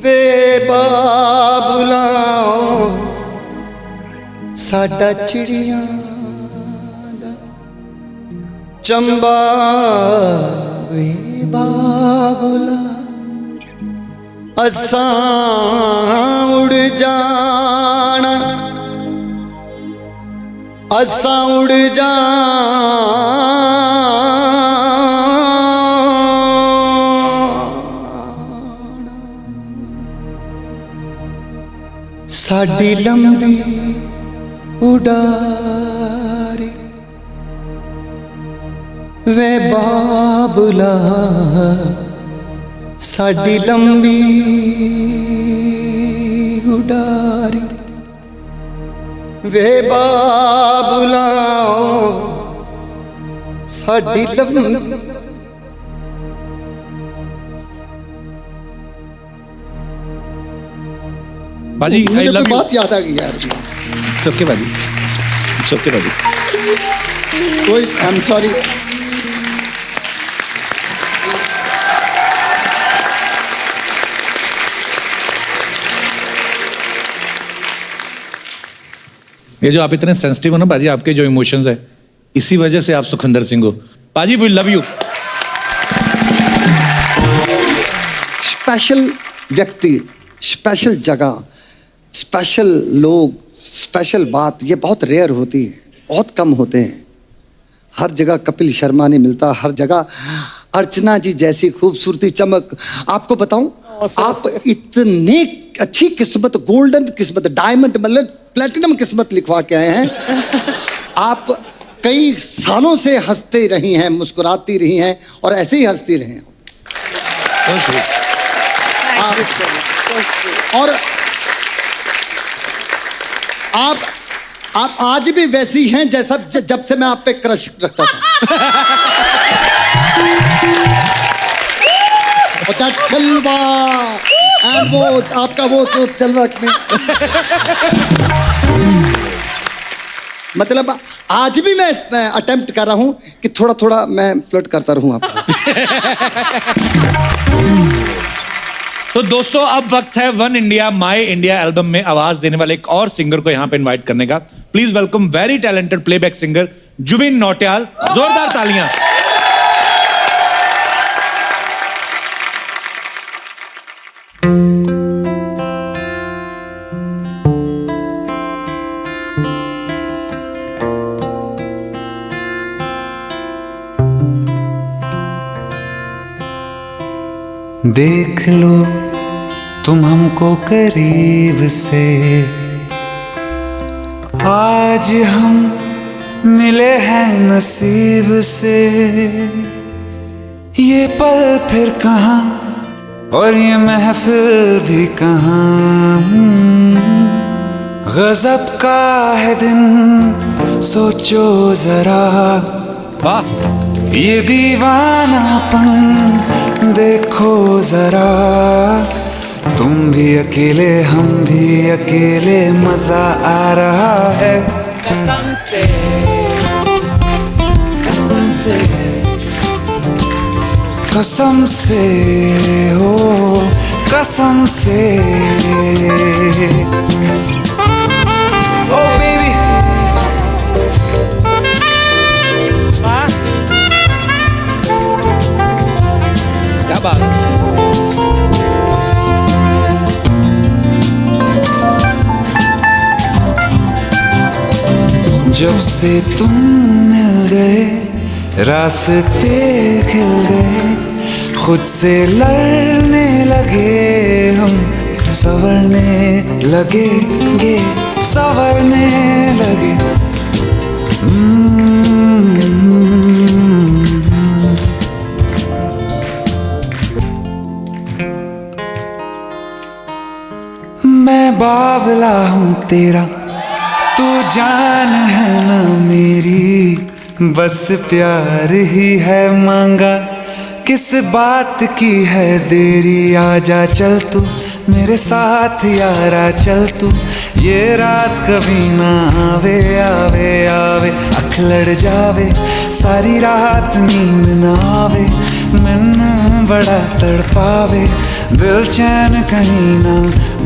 वे बाबुलाओ, साडा चिड़ियां दा चंबा वे बाबुला, असां उड़ जाना, असां उड़ जाना, साडी लंबी उड़ारी वे बाबुला, साडी लंबी उड़ारी वे बाबुला, साडी लंबी। बाजी आई मुझे लव कोई यू। बात याद आ गई यार। सबके बाजी, सबके बाजी। कोई आई एम सॉरी। ये जो आप इतने सेंसिटिव हो ना बाजी, आपके जो इमोशंस है, इसी वजह से आप सुखविंदर सिंह हो। बाजी वी लव यू। स्पेशल व्यक्ति, स्पेशल जगह, स्पेशल लोग, स्पेशल बात, ये बहुत रेयर होती है, बहुत कम होते हैं। हर जगह कपिल शर्मा नहीं मिलता, हर जगह अर्चना जी जैसी खूबसूरती, चमक। आपको बताऊं, आप इतने अच्छी किस्मत, गोल्डन किस्मत, डायमंड मतलब प्लेटिनम किस्मत लिखवा के आए हैं। आप कई सालों से हंसते रही हैं, मुस्कुराती रही हैं और ऐसे ही हंसती रही हैं। और आप आज भी वैसी हैं जैसा जब से मैं आप पे क्रश रखता था। और that चलवा, and वो आपका वो जो चलवा मतलब आज भी मैं अटेम्प्ट कर रहा हूं कि थोड़ा थोड़ा मैं फ्लर्ट करता रहूं आपको। तो दोस्तों अब वक्त है one India my India album में आवाज देने वाले एक और सिंगर को यहां पे इनवाइट करने का। Please welcome very talented playback singer Jubin Nautiyal. जोरदार तालियां। देख लो तुम हमको करीब से, आज हम मिले हैं नसीब से। ये पल फिर कहाँ और ये महफिल भी कहाँ, गजब का है दिन सोचो जरा, वाह ये दीवानापन देखो जरा। तुम भी अकेले हम भी अकेले, मजा आ रहा है कसम से कसम से, हो कसम से। ओ बेबी वाह क्या बात है। जब से तुम मिल गए रास्ते खिल गए, खुद से लड़ने लगे हम, संवरने लगेंगे संवरने लगे। मैं बावला हूँ तेरा, तू जान है ना मेरी, बस प्यार ही है मांगा, किस बात की है देरी। आजा चल तू मेरे साथ यारा, चल तू ये रात कभी ना आवे आवे आवे। अख लड़ जावे सारी रात नींद ना आवे, मैनू बड़ा तड़पावे, दिल चैन कहीं ना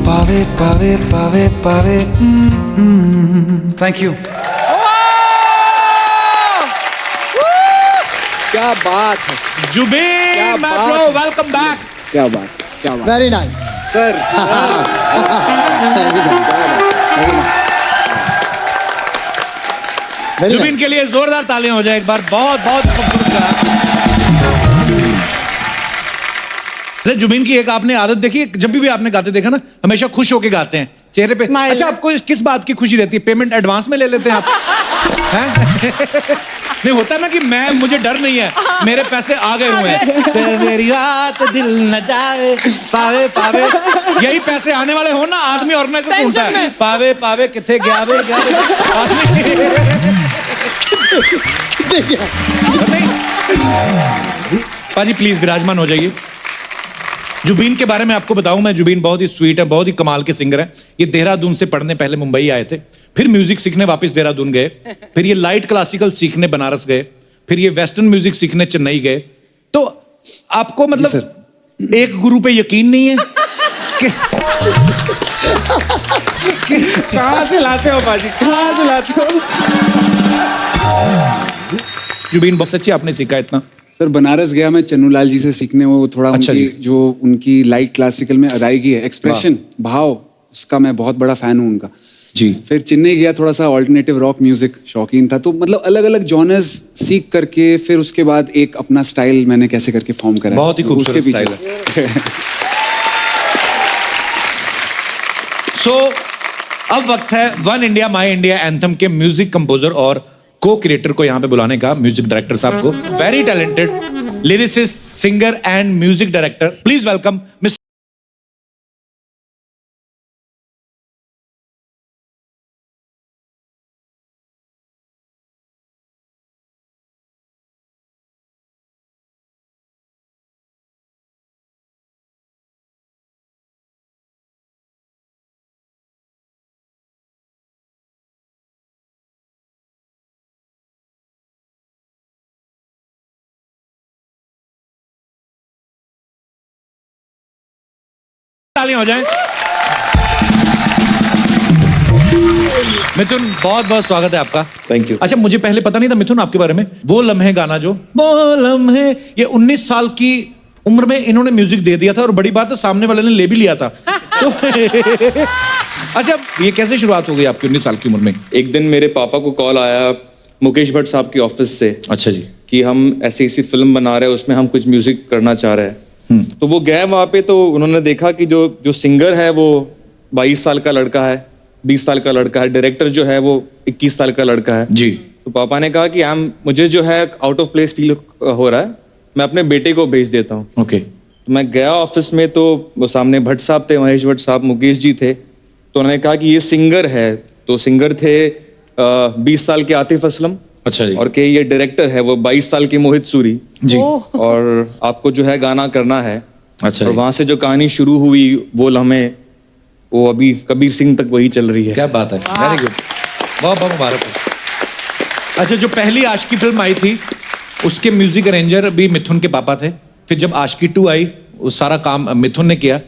पावे पावे पावे पावे। Thank you. क्या बात है, Jubin my bro, welcome back. क्या बात, क्या बात वेरी नाइस सर। जुबीन के लिए जोरदार तालियां हो जाए एक बार, बहुत बहुत खूबसूरत करा। जुबीन की एक आपने आदत देखी है, जब भी आपने गाते देखा ना, हमेशा खुश होके गाते हैं चेहरे पे। Smile. अच्छा, आपको किस बात की खुशी रहती है? पेमेंट एडवांस में ले लेते हैं आप? हैं? नहीं होता ना कि मुझे डर नहीं है, मेरे पैसे आ गए हुए हैं, मेरी बात दिल न जाए पावे पावे, यही पैसे आने वाले हो ना, आदमी ऑर्गेनाइजर पूछता है पावे पावे किथे गया वे पाजी प्लीज विराजमान हो जाइए। जुबीन के बारे में आपको बताऊं मैं, जुबीन बहुत ही स्वीट है, बहुत ही कमाल के सिंगर है। ये देहरादून से पढ़ने पहले मुंबई आए थे, फिर म्यूजिक सीखने वापस देहरादून गए, फिर ये लाइट क्लासिकल सीखने बनारस गए, फिर ये वेस्टर्न म्यूजिक सीखने चेन्नई गए। तो आपको मतलब एक गुरु पे यकीन नहीं है कि कहाँ से लाते हो बाजी, कहाँ से लाते हो? जुबीन बहुत सच्ची आपने सीखा इतना? सर बनारस गया मैं चन्नूलाल जी से सीखने, वो थोड़ा अच्छा उनकी जो उनकी लाइट क्लासिकल में अदायगी है, एक्सप्रेशन, भाव, उसका मैं बहुत बड़ा फैन हूँ उनका जी। फिर चेन्नई गया, थोड़ा सा ऑल्टरनेटिव रॉक म्यूजिक शौकीन था, तो मतलब अलग अलग जॉनर्स सीख करके फिर उसके बाद एक अपना स्टाइल मैंने कैसे करके फॉर्म करा। बहुत ही खूबसूरत स्टाइल है। सो अब वक्त है one India my India anthem के म्यूजिक कंपोजर और को क्रिएटर को यहाँ पे बुलाने का, म्यूजिक डायरेक्टर साहब को। Very talented lyricist, singer and music director, please welcome mister तालियां हो जाएं। मिथुन, बहुत बहुत स्वागत है आपका। Thank you. अच्छा, मुझे पहले पता नहीं था मिथुन आपके बारे में। वो लम्हे गाना जो वो लम्हे, ये 19 साल की उम्र में इन्होंने म्यूजिक दे दिया था, और बड़ी बात है सामने वाले ने ले भी लिया था। तो अच्छा, ये कैसे शुरुआत हो गई आपकी 19 साल की उम्र में? एक दिन मेरे पापा को कॉल आया मुकेश भट्ट साहब की ऑफिस से। अच्छा जी। कि हम ऐसी फिल्म बना रहे हैं, उसमें हम कुछ म्यूजिक करना चाह रहे हैं। तो वो गए वहां पे, तो उन्होंने देखा कि जो जो सिंगर है वो 22 साल का लड़का है, 20 साल का लड़का है, डायरेक्टर जो है वो 21 साल का लड़का है जी। तो पापा ने कहा कि मुझे जो है आउट ऑफ प्लेस फील हो रहा है, मैं अपने बेटे को भेज देता हूँ। ओके। तो मैं गया ऑफिस में, तो वो सामने भट्ट साहब थे, महेश भट्ट साहब, मुकेश जी थे। तो उन्होंने कहा कि ये सिंगर है। तो सिंगर थे 20 साल के आतिफ असलम। अच्छा जी। और के ये डायरेक्टर है वो 22 साल की मोहित सूरी जी। और आपको जो है गाना करना है। अच्छा और जी। वहां से जो कहानी शुरू हुई वो लम्हे, वो अभी कबीर सिंह तक वही चल रही है। क्या बात है, वेरी गुड, बहुत बहुत मुबारक हो। अच्छा, जो पहली आशिकी फिल्म आई थी उसके म्यूजिक अरेंजर भी मिथुन के पापा थे। फिर जब आशिकी 2 आई, वो सारा काम मिथुन ने किया।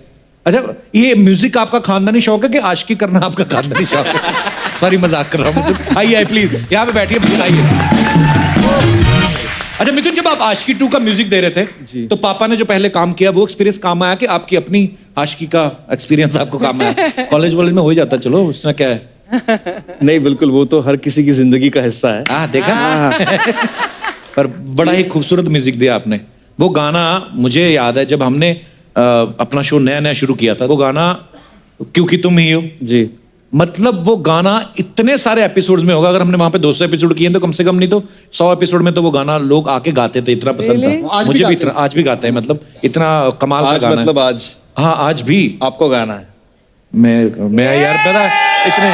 अच्छा, ये म्यूजिक आपका खानदानी शौक है कि आशिकी करना आपका खानदानी शौक है? सॉरी, मजाक कर रहा हूँ मिथुन। आइए प्लीज, यहाँ पे बैठिए मिथुन, आइए। अच्छा मिथुन, जब आप आशिकी 2 का म्यूजिक दे रहे थे तो पापा ने जो पहले काम किया वो एक्सपीरियंस काम आया कि आपकी अपनी आशिकी का एक्सपीरियंस आपको काम आया? कॉलेज वॉलेज में हो जाता, चलो उसमें क्या है। नहीं बिल्कुल, वो तो हर किसी की जिंदगी का हिस्सा है। हाँ देखा। पर बड़ा ही खूबसूरत म्यूजिक दिया आपने। वो गाना मुझे याद है जब हमने अपना शो नया नया शुरू किया था, वो गाना क्योंकि तुम ही हो जी, मतलब वो गाना इतने सारे एपिसोड्स में होगा। अगर हमने वहां पे 200 एपिसोड किए तो कम से कम नहीं तो 100 एपिसोड में तो वो गाना लोग आके गाते थे, इतना पसंद था मुझे भी। इतना आज भी गाते हैं, मतलब इतना कमाल का गाना है। मतलब आज, हाँ आज भी आपको गाना है। मैं यार पता इतने,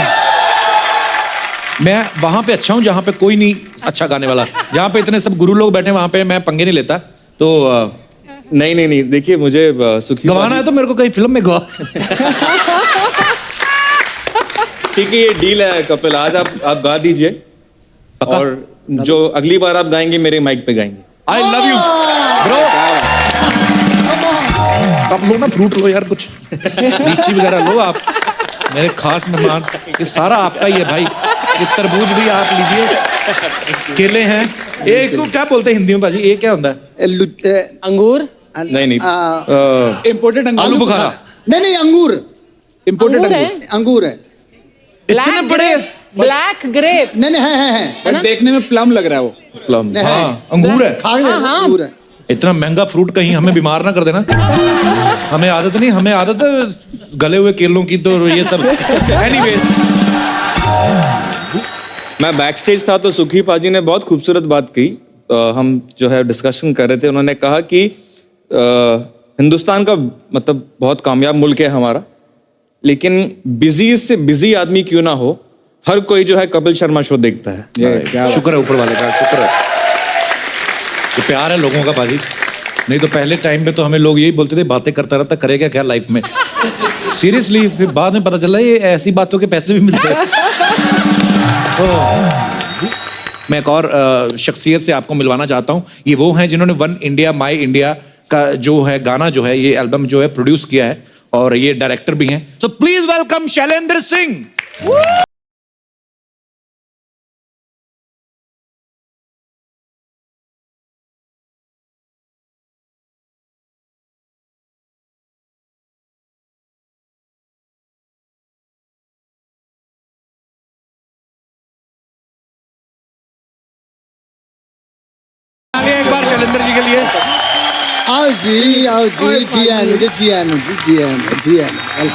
मैं वहां पे अच्छा हूँ जहां पे कोई नहीं अच्छा गाने वाला, जहां पे इतने सब गुरु लोग बैठे वहां पे मैं पंगे नहीं लेता। तो नहीं, देखिए मुझे सुखी गवाना है तो मेरे को कहीं फिल्म में गवा। ठीक है, ये डील है कपिल, आज आप गा दीजिए और जो अगली बार आप गाएंगे मेरे माइक पे गाएंगे। आई लव यू ब्रो। आप लो ना फ्रूट लो यार, कुछ लीची वगैरह लो आप, मेरे खास मेहमान। ये सारा आपका ही है भाई। ये तरबूज भी आप लीजिए, केले हैं। एक को क्या बोलते हैं हिंदी में भाजी, ये क्या होता है? अंगूर? नहीं, इम्पोर्टेड अंगूर। आलू बुखारा? नहीं, अंगूर। इम्पोर्टेड अंगूर। अंगूर है। इतने बड़े ब्लैक ग्रेप? नहीं, है। बट देखने में प्लम लग रहा है वो। प्लम। हाँ अंगूर है। अंगूर है। इतना महंगा फ्रूट कहीं हमें बीमार ना कर देना। हमें आदत नहीं, हमें आदत है गले हुए केलों की, तो ये सब। एनीवेज, मैं बैक स्टेज था तो सुखी पाजी ने बहुत खूबसूरत बात कही। हम जो है डिस्कशन कर रहे थे, उन्होंने कहा कि हिंदुस्तान का मतलब बहुत कामयाब मुल्क है हमारा, लेकिन बिजी से बिजी आदमी क्यों ना हो, हर कोई जो है कपिल शर्मा शो देखता है। शुक्र है ऊपर वाले का, शुक्र है। ये प्यार है लोगों का बाजी। नहीं तो पहले टाइम पे तो हमें लोग यही बोलते थे, बातें करता रहता, करेगा क्या लाइफ में। सीरियसली, फिर बाद में पता चला ये ऐसी बातों के पैसे भी मिलते हैं। तो मैं एक और शख्सियत से आपको मिलवाना चाहता हूँ। ये वो हैं जिन्होंने वन इंडिया माई इंडिया का जो है गाना जो है, ये एल्बम जो है प्रोड्यूस किया है, और ये डायरेक्टर भी हैं। So please welcome Shailendra Singh. एक बार शैलेंद्र जी के लिए आओ जी, आओ जी, जी आनंद, जी आनंद, जी आनंद, जी आनंद।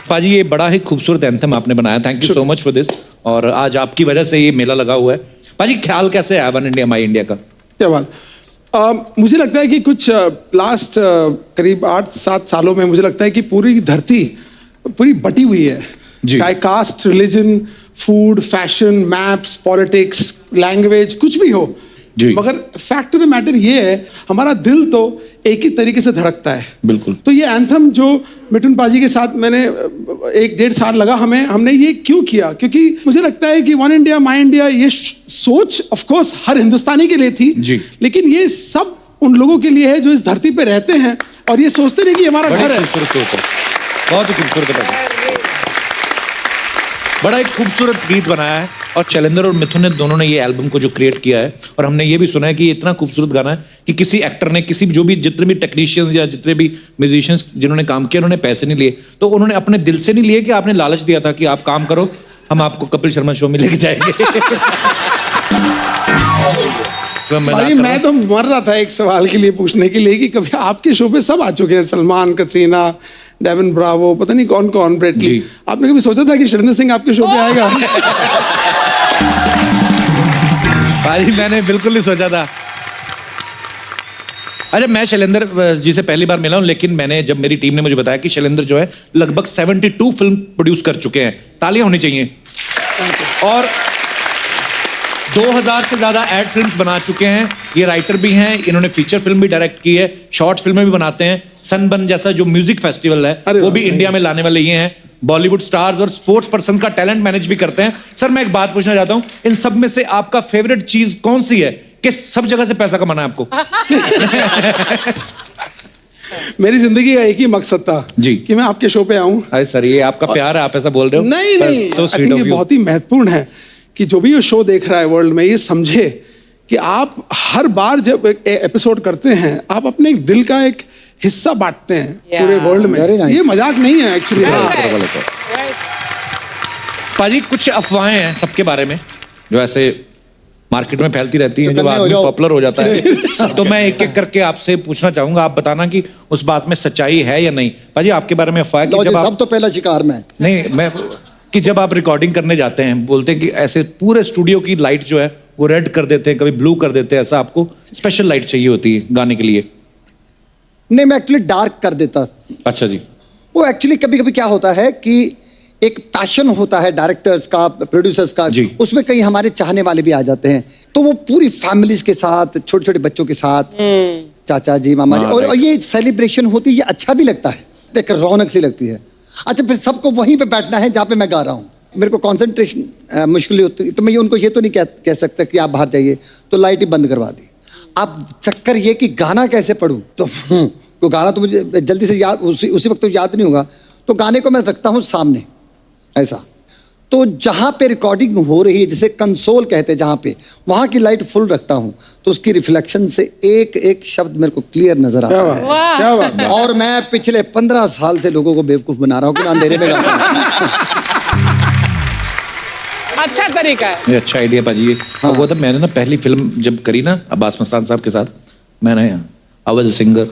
पाजी, ये बड़ा ही खूबसूरत एंथम आपने बनाया, thank you so much for this. और आज आपकी वजह से ये मेला लगा हुआ है। पाजी, ख्याल कैसे आया वन इंडिया माई इंडिया का? क्या बात, मुझे लगता है कि कुछ लास्ट करीब 8-7 सालों में मुझे लगता है कि पूरी धरती पूरी बटी हुई है, चाहे caste, religion, food, fashion, maps, politics, language, कुछ भी हो। मगर फैक्ट ऑफ द मैटर ये है, हमारा दिल तो एक ही तरीके से धड़कता है। बिल्कुल। तो ये एंथम जो मिथुन पाजी के साथ मैंने 1-1.5 साल लगा, हमने ये क्यों किया, क्योंकि मुझे लगता है कि वन इंडिया माई इंडिया ये सोच ऑफ कोर्स हर हिंदुस्तानी के लिए थी जी, लेकिन ये सब उन लोगों के लिए है जो इस धरती पे रहते हैं और ये सोचते नहीं कि हमारा घर है। बहुत ही खूबसूरत है, बड़ा एक खूबसूरत गीत बनाया है। और शैलेंद्र और मिथुन ने दोनों ने ये एल्बम को जो क्रिएट किया है, और हमने ये भी सुना है कि ये इतना खूबसूरत गाना है कि किसी एक्टर ने, किसी जो भी जितने भी टेक्नीशियंस या जितने भी म्यूजिशियंस जिन्होंने काम किया, उन्होंने पैसे नहीं लिए, तो उन्होंने अपने दिल से नहीं लिए कि आपने लालच दिया था कि आप काम करो, हम आपको कपिल शर्मा शो में लेके जाएंगे। भाई मैं तो मर रहा था एक सवाल के लिए पूछने के लिए कि कभी आपके शो पे सब आ चुके हैं, सलमान, कटरीना, डेविन ब्रावो, पता नहीं कौन कौन, ब्रेटली। आपने कभी सोचा था कि शैलेंद्र सिंह आपके शो पे आएगा? भाई मैंने बिल्कुल नहीं सोचा था। अरे मैं शैलेंद्र जी से पहली बार मिला हूं, लेकिन मैंने जब मेरी टीम ने मुझे बताया कि शैलेंद्र जो है लगभग 72 फिल्म प्रोड्यूस कर चुके हैं, तालियां होनी चाहिए। और 2000 से ज्यादा एड फिल्म्स बना चुके हैं। ये राइटर भी हैं, इन्होंने फीचर फिल्म भी डायरेक्ट की है, शॉर्ट फिल्में भी बनाते हैं। सनबर्न जैसा जो म्यूजिक फेस्टिवल है वो भी इंडिया में लाने वाले ये हैं। बॉलीवुड स्टार्स और स्पोर्ट्स पर्सन का टैलेंट मैनेज भी करते हैं। सर मैं एक बात पूछना चाहता हूं, इन सब में से आपका फेवरेट चीज कौन सी है कि सब जगह से पैसा कमाना है आपको? मेरी जिंदगी का एक ही मकसद था जी कि मैं आपके शो पे आऊं। अरे सर ये आपका प्यार है, आप ऐसा बोल रहे हो? नहीं नहीं, so I sweet think of ये you. बहुत ही महत्वपूर्ण है कि जो भी ये शो देख रहा है वर्ल्ड में, ये समझे कि आप हर बार जब एक एपिसोड करते हैं आप अपने दिल का एक हिस्सा बांटते हैं पूरे वर्ल्ड में। ये मजाक नहीं है एक्चुअली। पाजी कुछ अफवाहें हैं सबके बारे में जो ऐसे मार्केट में फैलती रहती हैं, जब आदमी पॉपुलर हो जाता है तो मैं एक एक करके आपसे पूछना चाहूंगा, आप बताना कि उस बात में सच्चाई है या नहीं। पाजी आपके बारे में अफवाह है कि जब आप, सब तो पहला शिकार में नहीं मैं कि जब आप रिकॉर्डिंग करने जाते हैं बोलते हैं कि ऐसे पूरे स्टूडियो की लाइट जो है वो रेड कर देते हैं, कभी ब्लू कर देते हैं, ऐसा आपको स्पेशल लाइट चाहिए होती है गाने के लिए? नहीं, मैं एक्चुअली डार्क कर देता। अच्छा जी। वो एक्चुअली कभी कभी क्या होता है कि एक पैशन होता है डायरेक्टर्स का, प्रोड्यूसर्स का, उसमें कई हमारे चाहने वाले भी आ जाते हैं, तो वो पूरी फैमिलीज के साथ, छोटे छोटे बच्चों के साथ, चाचा जी, मामा जी, और ये सेलिब्रेशन होती है, ये अच्छा भी लगता है, देख रौनक सी लगती है। अच्छा फिर सबको वहीं पे बैठना है जहाँ पे मैं गा रहा हूँ, मेरे को कंसंट्रेशन मुश्किल होती है, तो मैं उनको ये तो नहीं कह सकता कि आप बाहर जाइए, तो लाइट ही बंद करवा दी। अब चक्कर ये कि गाना कैसे पढ़ूं, तो गाना तो मुझे जल्दी से याद उसी वक्त तो याद नहीं होगा, तो गाने को मैं रखता हूँ सामने ऐसा, तो जहाँ पे रिकॉर्डिंग हो रही है, जैसे कंसोल कहते हैं जहाँ पे, वहाँ की लाइट फुल रखता हूँ, तो उसकी रिफ्लेक्शन से एक एक शब्द मेरे को क्लियर नजर आता है। क्या बात। और मैं पिछले 15 साल से लोगों को बेवकूफ बना रहा हूँ कि मैं अंधेरे में गाता हूँ। अच्छा तरीका है ये, अच्छा आइडिया पाजी ये। हाँ। वो था मैंने ना पहली फिल्म जब करी ना अब्बास मस्तान साहब के साथ, मैंने आई वाज अ सिंगर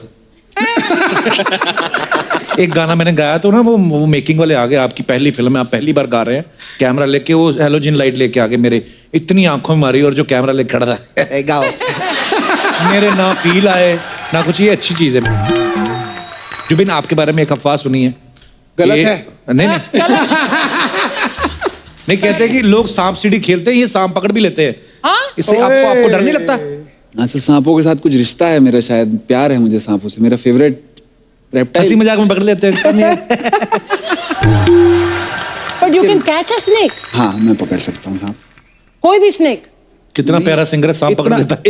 एक गाना मैंने गाया तो ना वो मेकिंग वाले आ गए, आपकी पहली फिल्म है, आप पहली बार गा रहे हैं, कैमरा लेके वो हेलोजन लाइट लेके आगे मेरे इतनी आंखों में मारी, और जो कैमरा लेके खड़ा था गाओ मेरे ना फील आए ना कुछ। ये अच्छी चीज है। जुबिन आपके बारे में एक अफवाह सुनी है, गलत है? नहीं नहीं कहते कि लोग सांप सीढ़ी खेलते हैं, ये सांप पकड़ भी लेते हैं, इससे आपको डर नहीं लगता? हाँ सर, सांपों के साथ कुछ रिश्ता है मेरा, शायद प्यार है मुझे सांपों से, मेरा फेवरेट रेप्टाइल। हंसी मजाक में पकड़ लेते हैं। But you can catch a snake. हाँ मैं पकड़ सकता हूँ सांप, कोई भी स्नेक। कितना प्यारा सिंगर है, सांप पकड़ लेता है।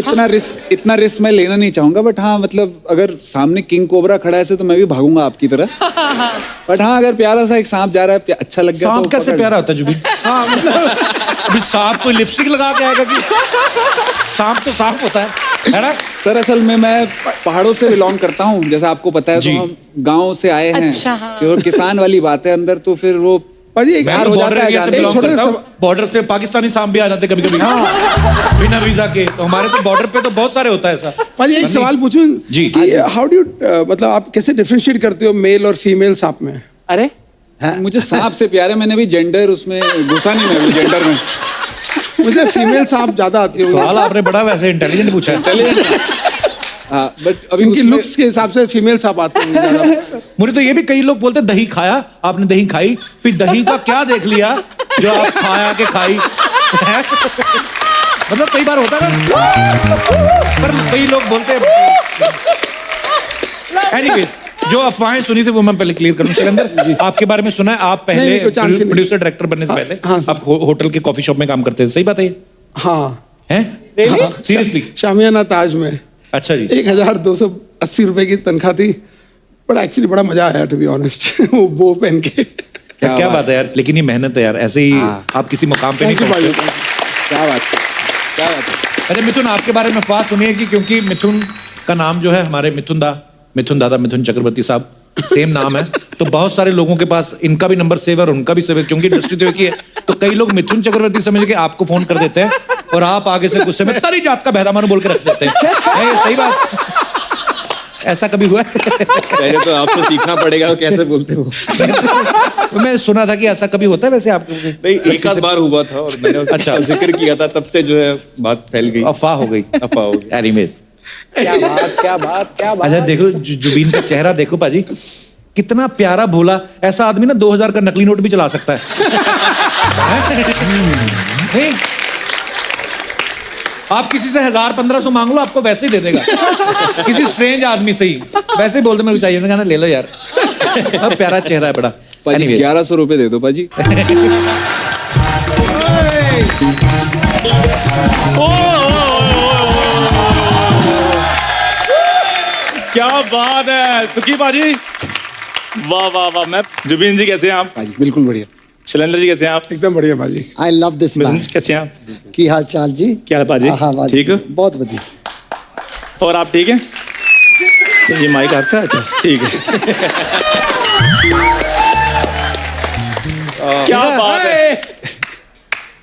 इतना रिस्क मैं लेना नहीं चाहूंगा, बट हाँ मतलब अगर सामने किंग कोबरा खड़ा है तो मैं भी भागूंगा आपकी तरह। बट हाँ अगर प्यारा सा एक सांप जा रहा है, अच्छा लग गया, सांप कैसे प्यारा होता है जुबिन? हाँ मतलब अभी सांप कोई लिपस्टिक लगा के आएगा कि सांप तो सांप होता है ना? सर असल में मैं पहाड़ों से बिलोंग करता हूँ, जैसा आपको पता है, तो हम गाँव से आए हैं। अच्छा, हाँ। और किसान वाली बात है अंदर, तो फिर वो बॉर्डर से पाकिस्तानी सांप भी आ जाते कभी कभी बिना वीजा के, तो हमारे तो बॉर्डर पे तो बहुत सारे होता है ऐसा। भाई एक सवाल पूछूं जी, हाउ डू मतलब आप कैसे डिफरेंशिएट करते हो मेल और फीमेल सांप में? अरे मुझे सांप से प्यार है, मैंने भी जेंडर उसमें घुसा नहीं, मैं जेंडर में मुझे फीमेल सांप ज्यादा आती है। सवाल आपने बड़ा वैसे इंटेलिजेंट पूछा है। इंटेलिजेंट हाँ, बट अभी उनकी लुक्स के हिसाब से फीमेल सांप आती है। मुझे तो ये भी कई लोग बोलते दही खाया, आपने दही खाई, फिर दही का क्या देख लिया जो आप खाया के खाई मतलब कई बार होता है ना, पर कई लोग बोलते एनीवेज, जो अफवाहें सुनी थी वो मैं पहले क्लियर करूं। शैलेंद्र आपके बारे में सुना है, आप पहले प्रोड्यूसर डायरेक्टर बनने से पहले आप होटल के कॉफी शॉप में काम करते थे, सही बात है? हाँ हैं सीरियसली? शामियाना ताज में। अच्छा जी। 1280 रुपए की तनख्वाह थी, बट एक्चुअली बड़ा मजा आया टू बी ऑनेस्ट वो पहन के। क्या बात है यार, लेकिन ये मेहनत है यार, ऐसे ही आप किसी मुकाम पे नहीं पहुंचते। क्या बात है। अरे मिथुन आपके बारे में अफवाह सुनिए कि क्योंकि मिथुन का नाम जो है हमारे मिथुन दादा मिथुन चक्रवर्ती साहब सेम नाम है, तो बहुत सारे लोगों के पास इनका भी नंबर सेव है और उनका भी सेव है, क्योंकि इंडस्ट्री तो एक ही है, तो कई लोग मिथुन चक्रवर्ती समझ के आपको फोन कर देते हैं और आप आगे से गुस्से में तरी जात का बहदा मानो बोल के रख देते हैं। नहीं, सही बात। ऐसा कभी हुआ है? पहले तो आपसे सीखना पड़ेगा कैसे बोलते हो। तो मैं सुना था कि ऐसा कभी होता है वैसे आपको? नहीं, एक आध बार हुआ था और मैंने अच्छा जिक्र किया था, तब से जो है बात फैल गई, अफवाह हो गई। अफवाह हो गई। एनीवेज, क्या बात, क्या बात, क्या बात। अच्छा देखो जुबीन का चेहरा देखो पाजी, कितना प्यारा भोला। ऐसा आदमी ना 2000 का नकली नोट भी चला सकता है। नहीं, आप किसी से 1000-1500 मांग लो, आपको वैसे ही दे देगा। किसी स्ट्रेंज आदमी से ही वैसे ही बोल दो मेरे को चाहिए, मैंने कहा ले लो यार। अब प्यारा चेहरा है बड़ा। पाजी 1100 रुपए दे दो पाजी। क्या बात है सुखी पाजी, वाह वाह वाह। मैं जुबीन जी कैसे हैं आप? भाई बिल्कुल बढ़िया। शैलेंद्र जी कैसे हैं आप? एकदम बढ़िया भाजी। I love this man. कैसे हैं आप? की हाल चाल जी? क्या है पाजी? हाँ, ठीक है, बहुत बढ़िया। और आप ठीक हैं? ये माइक आपका? अच्छा ठीक है। क्या बात है।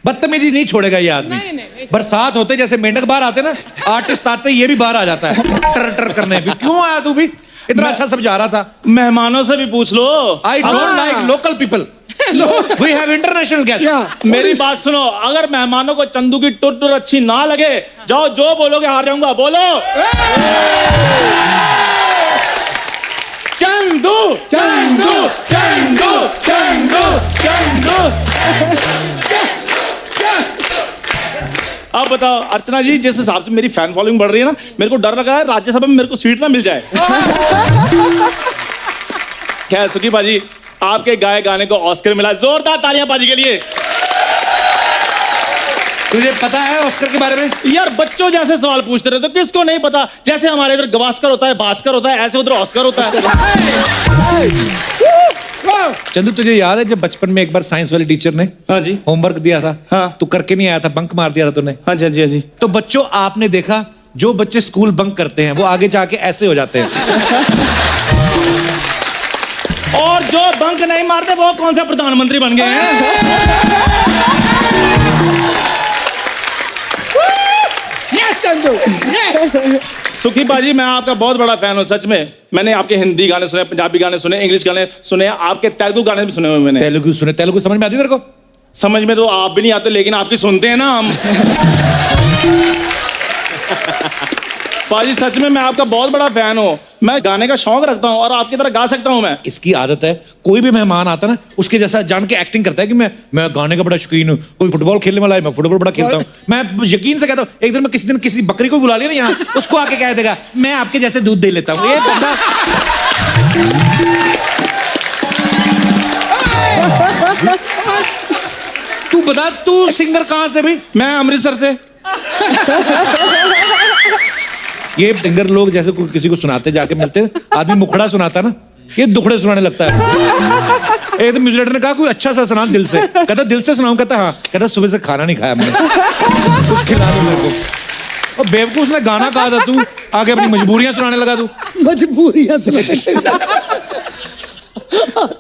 बदतमीजी नहीं छोड़ेगा ये आदमी। बरसात होते जैसे मेंढक बाहर आते ना, आर्टिस्ट आते ये भी बाहर आ जाता है टर टर करने। भी क्यों आया तू भी? इतना अच्छा सब जा रहा था। मेहमानों से भी पूछ लो। I don't like local people, we have international guest. मेरी बात सुनो, अगर मेहमानों को चंदू की टुर अच्छी ना लगे, जाओ जो बोलोगे हार जाऊंगा, बोलो चंदू चंदू चंदू चंदू चंदू। अब बताओ अर्चना जी, जिस हिसाब से मेरी फैन फॉलोइंग बढ़ रही है ना, मेरे को डर लग रहा है राज्यसभा में मेरे को सीट ना मिल जाए। खैर सुखी पाजी, आपके गाए गाने को ऑस्कर मिला, जोरदार तालियां पाजी के लिए। तुझे पता है ऑस्कर के बारे में? यार बच्चों जैसे सवाल पूछते रहते हो, किसको नहीं पता? जैसे हमारे इधर गवास्कर होता है, भास्कर होता है, ऐसे उधर ऑस्कर होता है। चंदू तुझे याद है जब बचपन में एक बार साइंस वाली टीचर ने हाँ जी होमवर्क दिया था? हाँ। तू करके नहीं आया था, बंक मार दिया था तूने। हाँ जी हाँ जी हाँ जी। तो बच्चों आपने देखा, जो बच्चे स्कूल बंक करते हैं वो आगे जाके ऐसे हो जाते हैं। और जो बंक नहीं मारते वो कौन सा प्रधानमंत्री बन गए हैं? Yes Chandu, yes. सुखी पाजी, मैं आपका बहुत बड़ा फैन हूँ सच में। मैंने आपके हिंदी गाने सुने, पंजाबी गाने सुने, इंग्लिश गाने सुने, आपके तेलुगु गाने भी सुने हुए मैंने। तेलुगु सुने? तेलुगु समझ में आती तेरे को? समझ में तो आप भी नहीं आते, लेकिन आपकी सुनते हैं ना हम। पाजी सच में मैं आपका बहुत बड़ा फैन हूँ। मैं गाने का शौक रखता हूँ और आपकी तरह गा सकता हूँ मैं। इसकी आदत है, कोई भी मेहमान आता ना उसके जैसा जान के एक्टिंग करता है कि मैं गाने का बड़ा शौकीन हूँ। कोई फुटबॉल खेलने वाला है, मैं फुटबॉल बड़ा खेलता हूँ। मैं यकीन से कहता हूँ, एक दिन मैं किसी बकरी को बुला लिया ना यहाँ, उसको आके कह देगा मैं आपके जैसे दूध दे लेता हूँ। ये बंदा तू बता, तू सिंगर कहाँ से भाई? मैं अमृतसर से। ये सिंगर लोग जैसे किसी को सुनाते, जाके मिलते, आदमी मुखड़ा सुनाता ना, ये दुखड़े सुनाने लगता है। एक तो म्यूजिक डायरेक्टर ने कहा कोई अच्छा सा सुना दिल से। कहता दिल से सुनाऊं? कहता हाँ। कहता सुबह से खाना नहीं खाया मैंने, कुछ खिला दो मेरे को। और बेवकूफ ने गाना कहा था, तू आगे अपनी मजबूरियां सुनाने लगा। तू मजबूरियां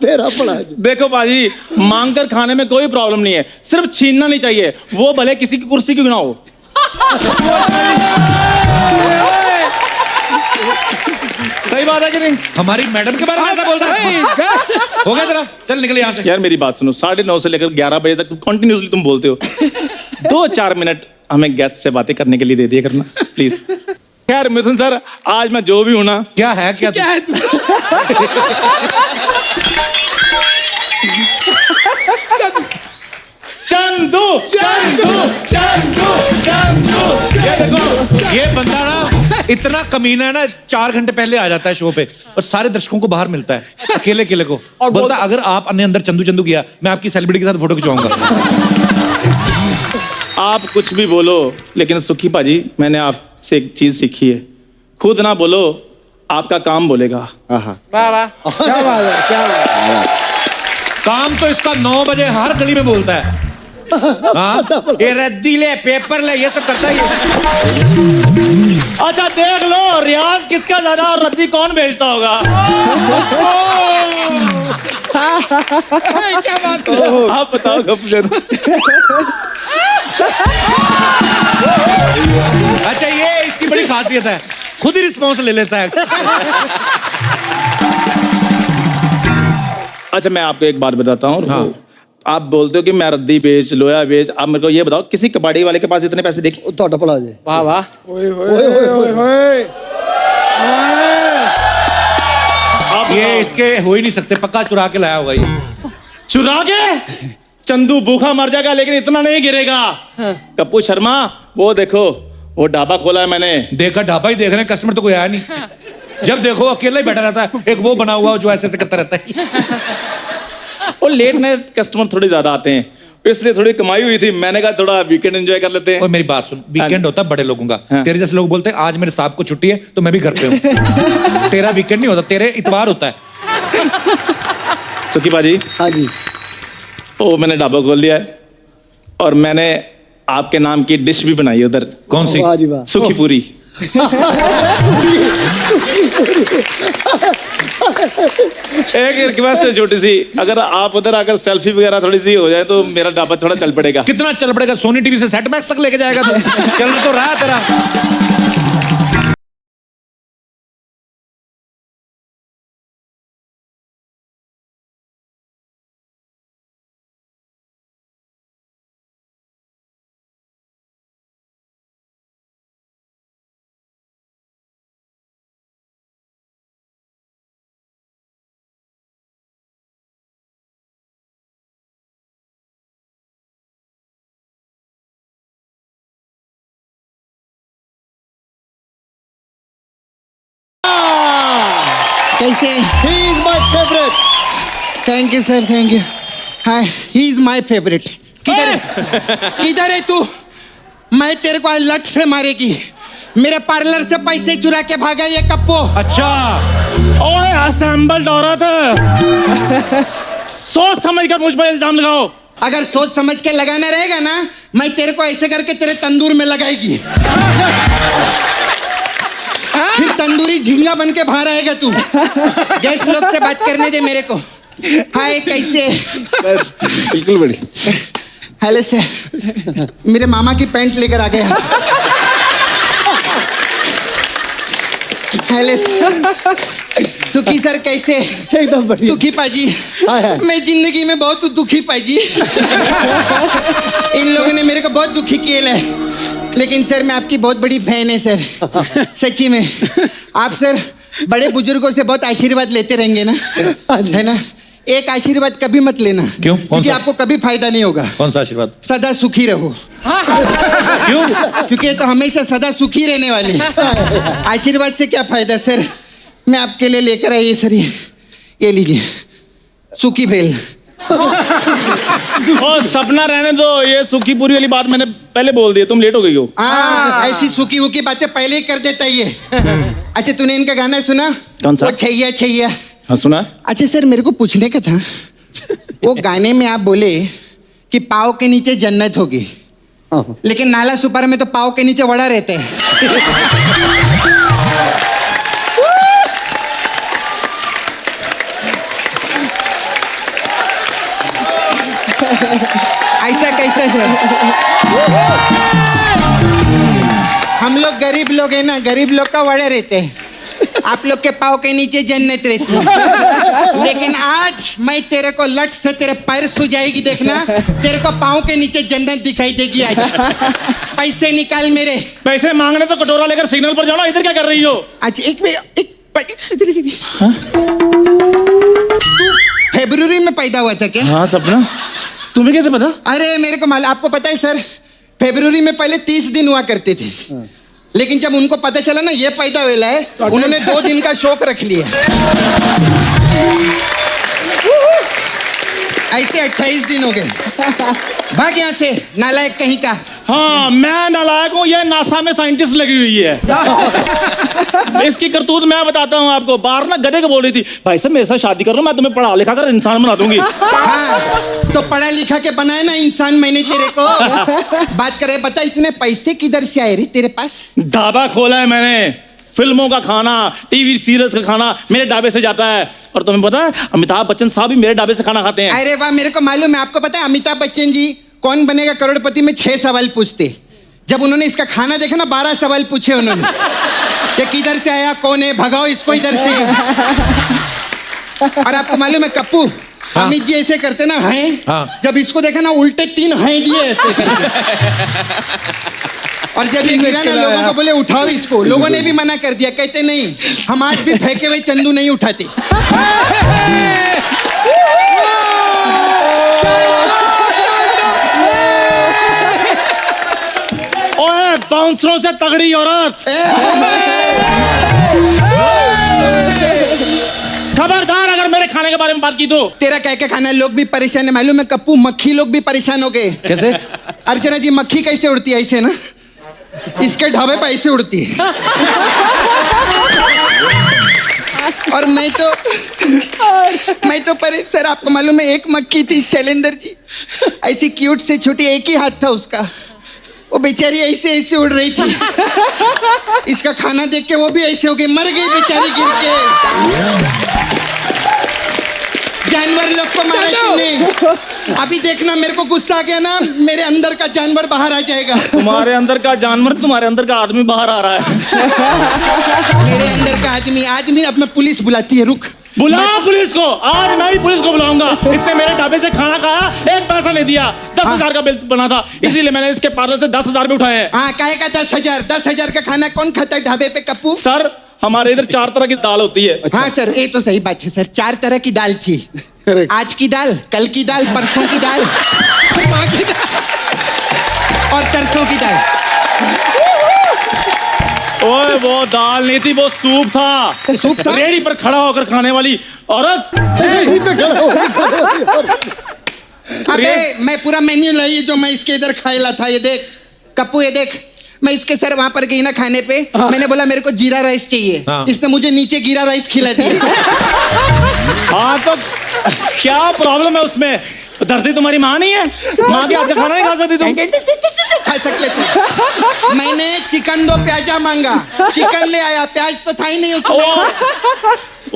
तेरा पड़ा। देखो बाजी, मांग कर खाने में कोई प्रॉब्लम नहीं है, सिर्फ छीनना नहीं चाहिए, वो भले किसी की कुर्सी क्यों ना हो। सही बात है कि नहीं? हमारी मैडम के बारे में ऐसा बोलता है? हो गया तेरा, चल निकल यहाँ से। यार मेरी बात सुनो, 9:30 से लेकर 11 बजे तक कंटिन्यूसली तुम बोलते हो। 2-4 मिनट हमें गेस्ट से बातें करने के लिए दे दिया करना प्लीज। खैर मिथुन सर, आज मैं जो भी हूं ना। क्या है? क्या है? चंदू चंदू चंदू चंदू। ये देखो, ये बंदा ना इतना कमीना है ना, 4 घंटे पहले आ जाता है शो पे और सारे दर्शकों को बाहर मिलता है अकेले को। और बोलता अगर आप अंदर चंदू चंदू किया, मैं आपकी सेलिब्रिटी के साथ फोटो खिंचवाऊंगा। आप कुछ भी बोलो, लेकिन सुखी पाजी मैंने आपसे एक चीज सीखी है, खुद ना बोलो, आपका काम बोलेगा। वाह वाह, क्या बात है, क्या बात है। काम तो इसका 9 बजे हर गली में बोलता है। हाँ? ये रद्दी ले, पेपर ले, ये सब करता है ये। अच्छा देख लो, रियाज किसका ज्यादा और रद्दी कौन भेजता होगा। क्या बात है। आप बताओ। अच्छा, ये इसकी बड़ी खासियत है, खुद ही रिस्पॉन्स ले लेता है। अच्छा, मैं आपको एक बात बताता हूँ। हाँ। आप बोलते हो कि मैं रद्दी बेच, लोया बेच। आप मेरे को ये बताओ, किसी कबाड़ी वाले के पास इतने पैसे देखे? तो पड़ा जाए। वाह वाह। ये इसके हो ही नहीं सकते, पक्का चुरा के लाया होगा ये। चुरा के? चंदू भूखा मर जाएगा लेकिन इतना नहीं गिरेगा। कप्पू शर्मा, वो देखो, वो ढाबा खोला है मैंने। देखा, ढाबा ही देख रहे हैं, कस्टमर तो कोई आया नहीं। जब देखो अकेला ही बैठा रहता है, एक वो बना हुआ जो ऐसे ऐसे करता रहता है। और लेट नाइट कस्टमर थोड़े ज्यादा आते हैं, इसलिए थोड़ी कमाई हुई थी। मैंने कहा थोड़ा वीकेंड एंजॉय कर लेते हैं। और मेरी बात सुन, वीकेंड होता है बड़े लोगों का। तेरे जैसे लोग बोलते हैं आज मेरे साहब को छुट्टी है तो मैं भी घर पे हूँ। तेरा वीकेंड नहीं होता, तेरे इतवार होता है। सुखी बाजी। हाँ जी। ओ, मैंने ढाबा खोल लिया है और मैंने आपके नाम की डिश भी बनाई है उधर। कौन सी? वाह जी वाह। सूखी पूरी। एक रिक्वेस्ट है छोटी सी, अगर आप उधर आकर सेल्फी वगैरह थोड़ी सी हो जाए तो मेरा ढाबा थोड़ा चल पड़ेगा। कितना चल पड़ेगा? सोनी टीवी से सेट मैक्स तक लेके जाएगा तू? चल तो रहा है तेरा। कैसे? He is my favorite. Thank you sir, thank you. Hi, he is my favourite. किधर है तू? मैं तेरे को आज लट से मारेगी। मेरे पार्लर से पैसे चुरा के भागा ये कप्पो। अच्छा, ओए असेंबल्ड औरत, सोच समझ कर मुझ पर इल्जाम लगाओ। अगर सोच समझ के लगाना रहेगा ना, मैं तेरे को ऐसे करके तेरे तंदूर में लगाएगी। फिर तंदूरी झींगा बन के बाहर आएगा तू। गेस्ट लोग से बात करने दे मेरे को। हाय, कैसे? बिल्कुल बढ़िया। हेलो सर, मेरे मामा की पैंट लेकर आ गया। Hello sir. सुखी सर कैसे? एकदम बढ़िया। सुखी पाजी, मैं जिंदगी में बहुत दुखी पाजी। इन लोगों ने मेरे को बहुत दुखी किया है, लेकिन सर मैं आपकी बहुत बड़ी फैन है सर। सच्ची में आप सर बड़े बुजुर्गों से बहुत आशीर्वाद लेते रहेंगे ना, है ना? एक आशीर्वाद कभी मत लेना। क्यों? क्योंकि आपको कभी फायदा नहीं होगा। कौन सा आशीर्वाद? सदा सुखी रहो। क्यों? क्योंकि ये तो हमेशा सदा सुखी रहने वाले। आशीर्वाद से क्या फायदा सर? मैं आपके लिए लेकर आई सर, ये लीजिए सूखी बेल। ओ सपना रहने दो, ये सूखी पूरी वाली बात मैंने पहले बोल दी, तुम लेट हो गई हो। ऐसी सूखी वूखी बातें पहले ही कर देता ये। अच्छा, तूने इनका गाना सुना? कौन सा? वो छैया छैया। हाँ सुना। अच्छा सर, मेरे को पूछने का था, वो गाने में आप बोले कि पाव के नीचे जन्नत होगी, लेकिन नाला सुपारा में तो पाव के नीचे वड़ा रहते हैं। ऐसा कैसे सर? हम लोग गरीब लोग हैं ना, गरीब लोग का वड़े रहते हैं, आप लोग के पाँव के नीचे जन्नत रहती है। लेकिन आज मैं तेरे को लट से तेरे पैर सुजाएगी, देखना तेरे को पाँव के नीचे जन्नत दिखाई देगी आज। पैसे निकाल मेरे। पैसे मांगने तो कटोरा लेकर सिग्नल पर जाओ, इधर क्या कर रही हो? आज एक फरवरी में पैदा हुआ था क्या? हाँ सपना, तुम्हें कैसे पता? अरे मेरे को मालूम। आपको पता है सर, फरवरी में पहले 30 दिन हुआ करते थे, लेकिन जब उनको पता चला ना ये पैदा हुआ है, उन्होंने 2 दिन का शौक रख लिया। ऐसे 28 दिन हो गए। भाग यहाँ से नालायक कहीं का। हाँ मैं नालायक हूँ, ये नासा में साइंटिस्ट लगी हुई है। इसकी करतूत मैं बताता हूँ आपको। बाहर ना गधे को बोल रही थी, भाई साहब मेरे साथ शादी कर लो, मैं तुम्हें पढ़ा लिखा कर इंसान बना दूंगी। हाँ, तो पढ़ा लिखा के बनाए ना इंसान मैंने तेरे को। बात करे, बता इतने पैसे किधर से आए रे तेरे पास? ढाबा खोला है मैंने, फिल्मों का खाना, टीवी सीरियल्स का खाना मेरे ढाबे से जाता है। और तुम्हें पता है अमिताभ बच्चन साहब भी मेरे ढाबे से खाना खाते हैं। अरे वाह, मेरे को मालूम है। आपको पता है अमिताभ बच्चन जी कौन बनेगा करोड़पति में 6 सवाल पूछते। जब उन्होंने इसका खाना देखा ना 12 सवाल पूछे उन्होंने कि किधर से आया, कौन है, भगाओ इसको इधर से। और आपको मालूम है कप्पू, अमित जी ऐसे करते ना हैं, जब इसको देखा ना उल्टे 3 हैं दिए ऐसे करके। और जब ये गिरा ना लोगों को बोले उठाओ इसको, लोगों ने भी मना कर दिया, कहते नहीं हम आज भी फेंके हुए चंदू नहीं उठाते। ओए बाउंसरों से तगड़ी औरत, खबरदार अगर मेरे खाने के बारे में बात की तो। तेरा क्या क्या खाना है, लोग भी परेशान है मालूम है कप्पू, मक्खी लोग भी परेशान हो गए। कैसे? अर्चना जी मक्खी कैसे उड़ती है ऐसे ना, इसके ढाबे पे ऐसे उड़ती है। और मैं तो सर आपको मालूम है एक मक्खी थी शैलेंद्र जी, ऐसी क्यूट से छोटी, एक ही हाथ था उसका, वो बेचारी ऐसे ऐसे उड़ रही थी। इसका खाना देख के वो भी ऐसे हो गई, मर गई बेचारी गिर के। जानवर लोग को मारा तूने, अभी देखना मेरे को गुस्सा आ गया ना, मेरे अंदर का जानवर बाहर आ जाएगा। तुम्हारे अंदर का जानवर, तुम्हारे अंदर का आदमी बाहर आ रहा है। मेरे अंदर का आदमी अब मैं पुलिस बुलाती है, रुक। बुलाओ पुलिस को, आज मैं ही पुलिस को बुलाऊंगा। इसने मेरे ढाबे से खाना खाया, 1 पैसा नहीं दिया, 10,000 का बिल बना था, इसीलिए मैंने इसके पार्लर से 10,000 भी उठाए हैं। हाँ काहे का 10,000 का खाना कौन खाता है ढाबे पे कप्पू? सर हमारे इधर 4 तरह की दाल होती है। हाँ सर ये तो सही बात है सर, 4 तरह की दाल थी। आज की दाल, कल की दाल, परसों की दाल, और तरसों की दाल। ओए वो दाल नहीं थी, वो सूप था। सूप था? रेडी पर खड़ा होकर खाने वाली औरत। अबे मैं पूरा मेन्यू लाई जो मैं इसके इधर खाएला था, ये देख कप्पू, ये देख। मैं इसके सर वहां पर गई ना खाने पे, मैंने बोला मेरे को जीरा राइस चाहिए, इसने मुझे नीचे जीरा राइस खिला दिया। हाँ तो क्या प्रॉब्लम है उसमें? धरती तुम्हारी माँ नहीं है? माँ के हाथ का खाना नहीं खा सकती तुम? खा सकते थे। मैंने चिकन 2 प्याजा मांगा, चिकन ले आया, प्याज तो था ही नहीं उसमें।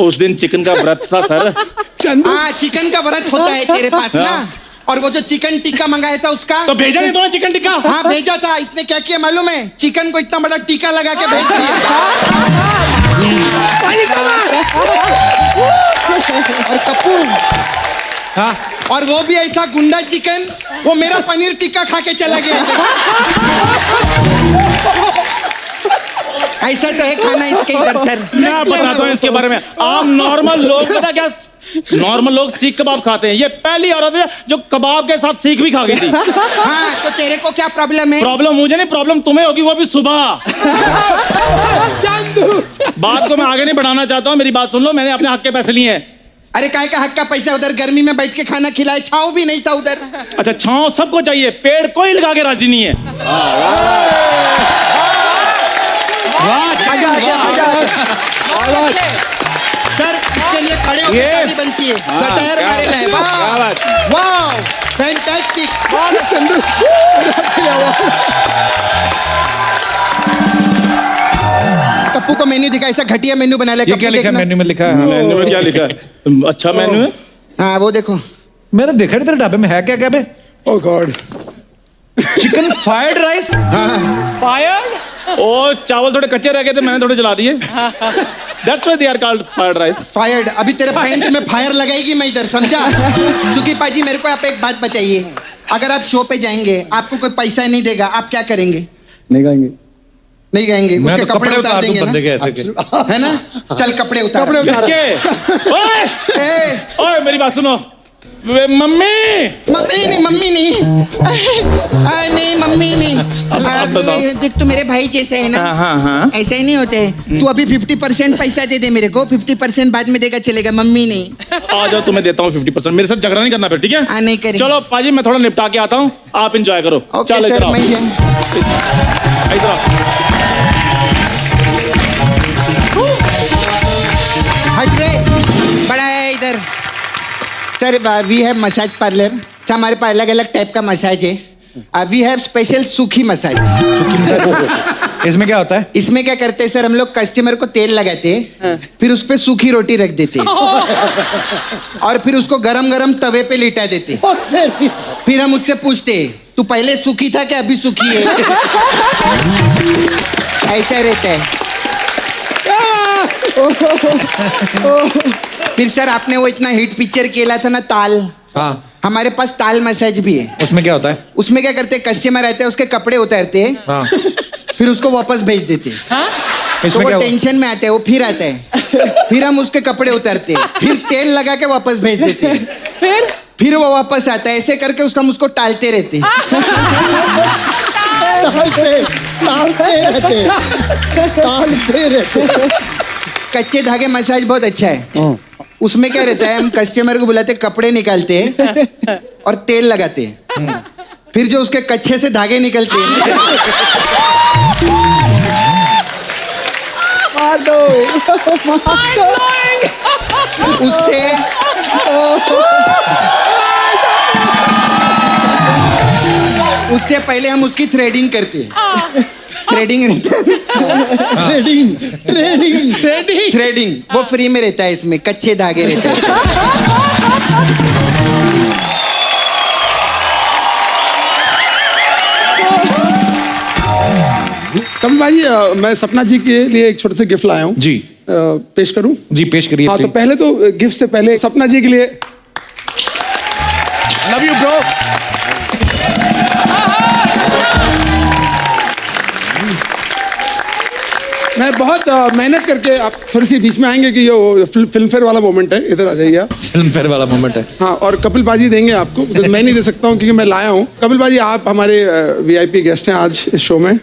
उस दिन चिकन का व्रत था सर। हाँ चिकन का व्रत होता है तेरे पास ना। और वो जो चिकन टिक्का मंगाया था उसका तो भेजा नहीं तूने चिकन टिक्का? हाँ भेजा था। इसने क्या किया मालूम है, चिकन को इतना बड़ा टिक्का लगा के भेज दिया। और कप्पू, हाँ, और वो भी ऐसा गुंडा चिकन, वो मेरा पनीर टिक्का खा के चला गया। ऐसा तो है खाना इसके इधर सर। मैं बताता हूँ इसके बारे में। आप नॉर्मल लोग, पता क्या, नॉर्मल लोग सीख कबाब खाते हैं, ये पहली औरत है जो कबाब के साथ सीख भी खा गई थी। हाँ तो तेरे को क्या प्रॉब्लम है? प्रॉब्लम मुझे नहीं, प्रॉब्लम तुम्हें होगी, वो भी सुबह। बात को मैं आगे नहीं बढ़ाना चाहता हूँ, मेरी बात सुन लो। मैंने अपने हक के पैसे लिए हैं। अरे काय का हक का पैसा, उधर गर्मी में बैठ के खाना खिलाए, छाँव भी नहीं था उधर। अच्छा छाँव सबको चाहिए, पेड़ कोई लगा के राजी नहीं है। सर इसके लिए खड़े होकर ताली बनती है, सटायर मारे लाए। वाह फैंटास्टिक। कप्पू को मेन्यू दिखा, ऐसा घटिया मेन्यू बना लिया। ये क्या लिखा है मेन्यू में? लिखा है मेन्यू में क्या लिखा है? अच्छा मेन्यू है। हाँ वो देखो, मैंने देखा नहीं तेरे ढाबे में है क्या क्या बे? Oh god, chicken fried rice. Fired? ओ चावल थोड़े कच्चे रह गए थे, मैंने थोड़े जला दिए। That's why they are called fried rice. Fired. अभी तेरे पैंट में फायर लगाएगी मैं इधर, समझा? सुखी पाजी मेरे को आप एक बात बताइए, अगर आप शो पे जाएंगे, आपको कोई पैसा नहीं देगा, आप क्या करेंगे? नहीं गाएंगे। नहीं गाएंगे, उसके तो कपड़े उतार देंगे बंदे के ऐसे के। है ना? चल कपड़े उतार। किसके? ओए मेरी बात सुनो। मम्मी नहीं मम्मी नहीं, नहीं मम्मी नहीं। देख तू मेरे भाई जैसे है ना, हाँ। ऐसे ही नहीं होते। तू अभी 50% पैसा दे दे मेरे को, 50% बाद में देगा चलेगा, मम्मी नहीं। आ जाओ तुम्हें देता हूँ 50%, मेरे साथ झगड़ा नहीं करना फिर, ठीक है? नहीं करेंगे। चलो पाजी मैं थोड़ा निपटा के आता हूँ, आप एंजॉय करो। चल इधर आओ, इधर आओ। हट रे, बड़ा है इधर। Sir we have massage parlour. हमारे पास अलग अलग टाइप का मसाज है। वी हैव स्पेशल सूखी मसाज। इसमें क्या होता है? इसमें क्या करते हैं सर, हम लोग कस्टमर को तेल लगाते, फिर उस पे सूखी रोटी रख देते और फिर उसको गरम गरम तवे पे लिटा देते। फिर हम उससे पूछते, तू पहले सूखी था क्या अभी सूखी है? ऐसा रहता है। फिर सर आपने वो इतना हिट पिक्चर खेला था ना ताल, हाँ, हमारे पास ताल मसाज भी है। उसमें क्या होता है? उसमें क्या करते, कस्टमर आते हैं, उसके कपड़े उतारते हैं, हाँ, फिर उसको वापस भेज देते। तो इसमें वो क्या टेंशन में आता है, वो फिर आता है, फिर हम उसके कपड़े उतारते हैं, फिर तेल लगा के वापस भेज देते हैं, फिर वो वापस आता है। ऐसे करके हम उसको टालते रहते हैं। टालते रहते। कच्चे धागे मसाज बहुत अच्छा है। उसमें क्या रहता है, हम कस्टमर को बुलाते, कपड़े निकालते हैं और तेल लगाते हैं, फिर जो उसके कच्चे से धागे निकलते हैं उससे पहले हम उसकी थ्रेडिंग करते हैं। Threading threading threading threading threading वो फ्री में रहता है, इसमें कच्चे धागे रहते हैं। कमल भाई, मैं सपना जी के लिए एक छोटे से गिफ्ट लाया हूँ जी। पेश करूँ? जी पेश करिए। हाँ, तो पहले तो गिफ्ट से पहले सपना जी के लिए लव यू ब्रो। मैं बहुत मेहनत करके, आप थोड़ी सी बीच में आएंगे कि ये फिल्म फेयर वाला मोमेंट है, इधर आ जाइए आप। फिल्म फेयर वाला मोमेंट है। हाँ, और कपिल बाजी देंगे आपको, because मैं नहीं दे सकता हूँ क्योंकि मैं लाया हूँ। कपिल बाजी, आप हमारे VIP गेस्ट हैं आज इस शो में।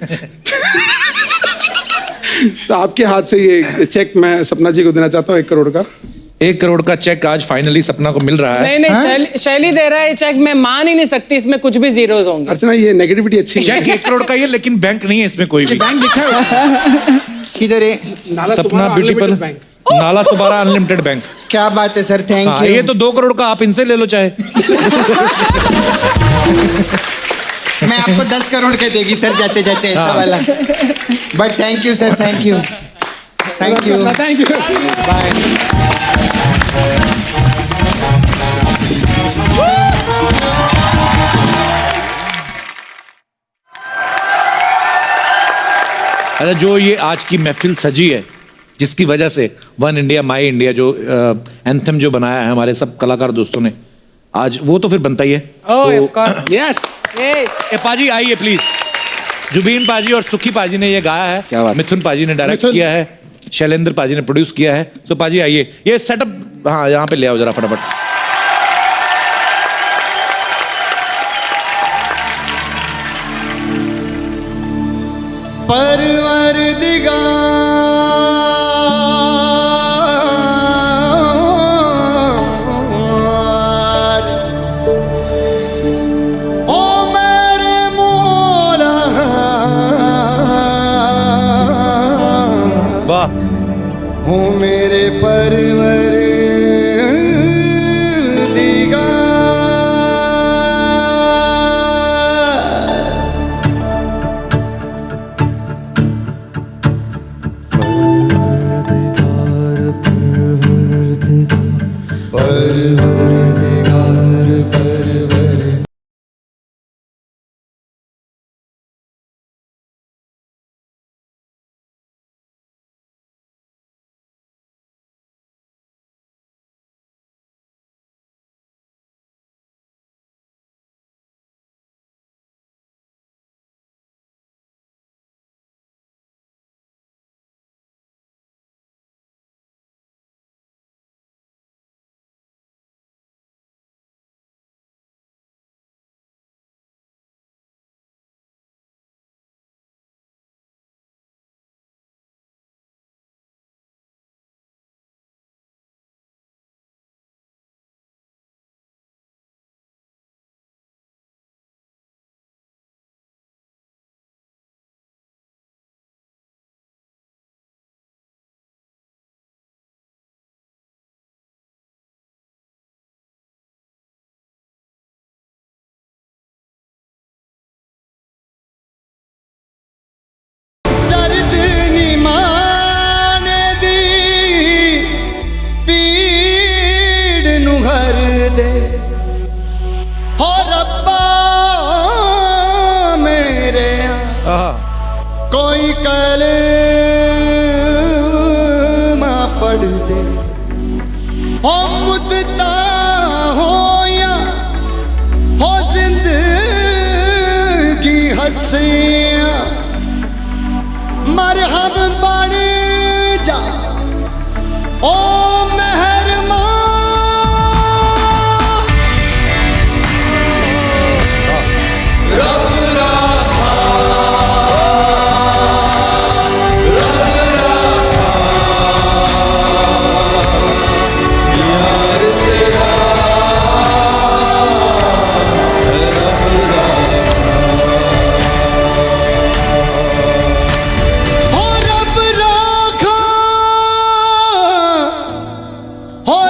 तो आपके हाथ से ये चेक मैं सपना जी को देना चाहता हूँ, 1 करोड़ का। 1 करोड़ का चेक आज फाइनली सपना को मिल रहा है। नहीं, शैली दे रहा है चेक, मैं मान ही नहीं सकती, इसमें कुछ भी जीरोज होंगे। अर्चना, ये नेगेटिविटी अच्छी है। चेक 1 करोड़ का ही है, लेकिन बैंक नहीं है इसमें कोई भी। बैंक लिखा है किधर है? सपना ब्यूटी पार्लर, नाला सुबारा अनलिमिटेड बैंक। क्या बात है सर, थैंक यू। ये तो 2 करोड़ का, आप इनसे ले लो चाहे। मैं आपको 10 करोड़ के देगी सर, जाते जाते ऐसा वाला। But thank you sir, thank you, thank you, thank you, bye. अरे जो ये आज की महफिल सजी है, जिसकी वजह से वन इंडिया माई इंडिया जो एंथम जो बनाया है हमारे सब कलाकार दोस्तों ने, आज वो तो फिर बनता ही है। यस, पाजी आइए प्लीज। जुबीन पाजी और सुखी पाजी ने ये गाया है, क्या बात? मिथुन पाजी ने डायरेक्ट किया है, शैलेंद्र पाजी ने प्रोड्यूस किया है। सो पाजी आइए, ये सेटअप हाँ यहाँ पे ले आओ जरा फटाफट। वाह, हो मेरे परवर हंसिया मरहम बन जा ओ मेहरबान रब राखा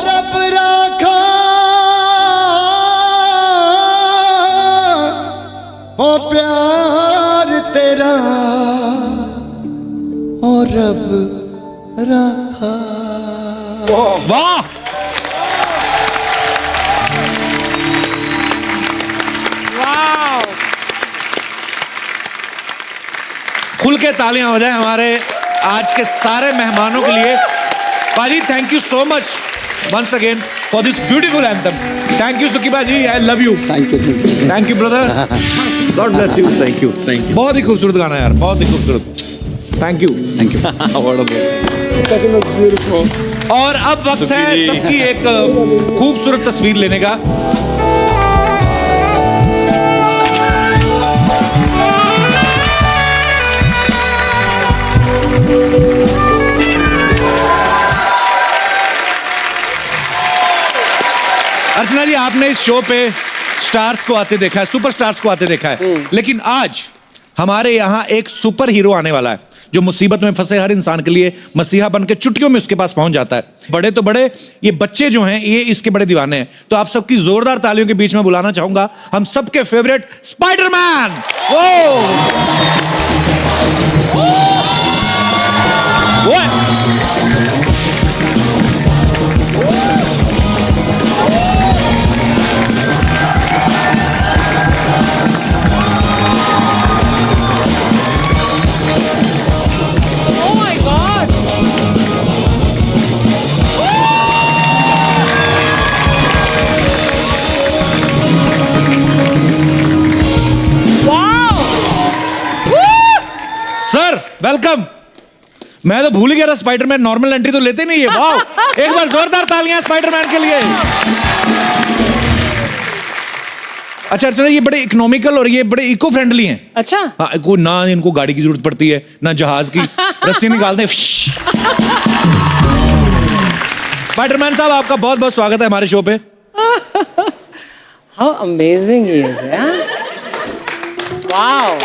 रब राखा यार तेरा प्यार तेरा और रब रखा। वाह खुल के तालियां हो जाए हमारे आज के सारे मेहमानों के लिए। पाजी thank you so much once again for this beautiful anthem. Thank you Sukhi पाजी, I love you. Thank you brother, God bless you. Thank you बहुत ही खूबसूरत गाना यार, बहुत ही खूबसूरत। थैंक यू और अब वक्त है सबकी एक खूबसूरत तस्वीर लेने का। अर्चना जी, आपने इस शो पे स्टार्स को आते देखा है, सुपर स्टार्स को आते देखा है, लेकिन आज हमारे यहाँ एक सुपर हीरो आने वाला है जो मुसीबत में फंसे हर इंसान के लिए मसीहा बन के चुटकियों में उसके पास पहुंच जाता है। बड़े तो बड़े, ये बच्चे जो हैं ये इसके बड़े दीवाने हैं। तो आप सबकी जोरदार तालियों के बीच में बुलाना चाहूंगा हम सबके फेवरेट स्पाइडरमैन। वेलकम। मैं तो भूल गया था स्पाइडरमैन नॉर्मल एंट्री तो लेते नहीं है। वाह, एक बार जोरदार तालियां स्पाइडरमैन के लिए। अच्छा अर्चना, ये बड़े इकोनॉमिकल और ये बड़े इको फ्रेंडली हैं। अच्छा हाँ, कोई ना इनको गाड़ी की जरूरत पड़ती है ना जहाज की, रस्सी निकालते हैं। स्पाइडरमैन साहब, आपका बहुत बहुत स्वागत है हमारे शो पे। हाउ अमेजिंग ही इज यार, वाओ।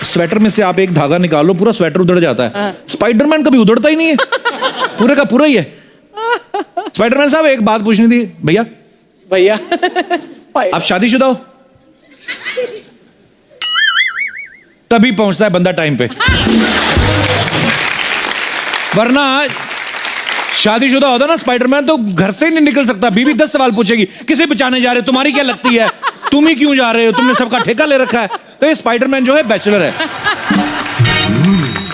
स्वेटर में से आप एक धागा निकालो, पूरा स्वेटर उधड़ जाता है। स्पाइडरमैन कभी उधड़ता ही नहीं है, पूरे का पूरा ही है। स्पाइडरमैन साहब, एक बात पूछनी थी। भैया भैया आप शादीशुदा हो? तभी पहुंचता है बंदा टाइम पे, वरना शादीशुदा होता ना स्पाइडरमैन तो घर से ही नहीं निकल सकता। बीवी 10 सवाल पूछेगी, किसे बचाने जा रहे हो, तुम्हारी क्या लगती है, तुम ही क्यों जा रहे हो, तुमने सबका ठेका ले रखा है। तो ये स्पाइडरमैन जो है बैचलर है।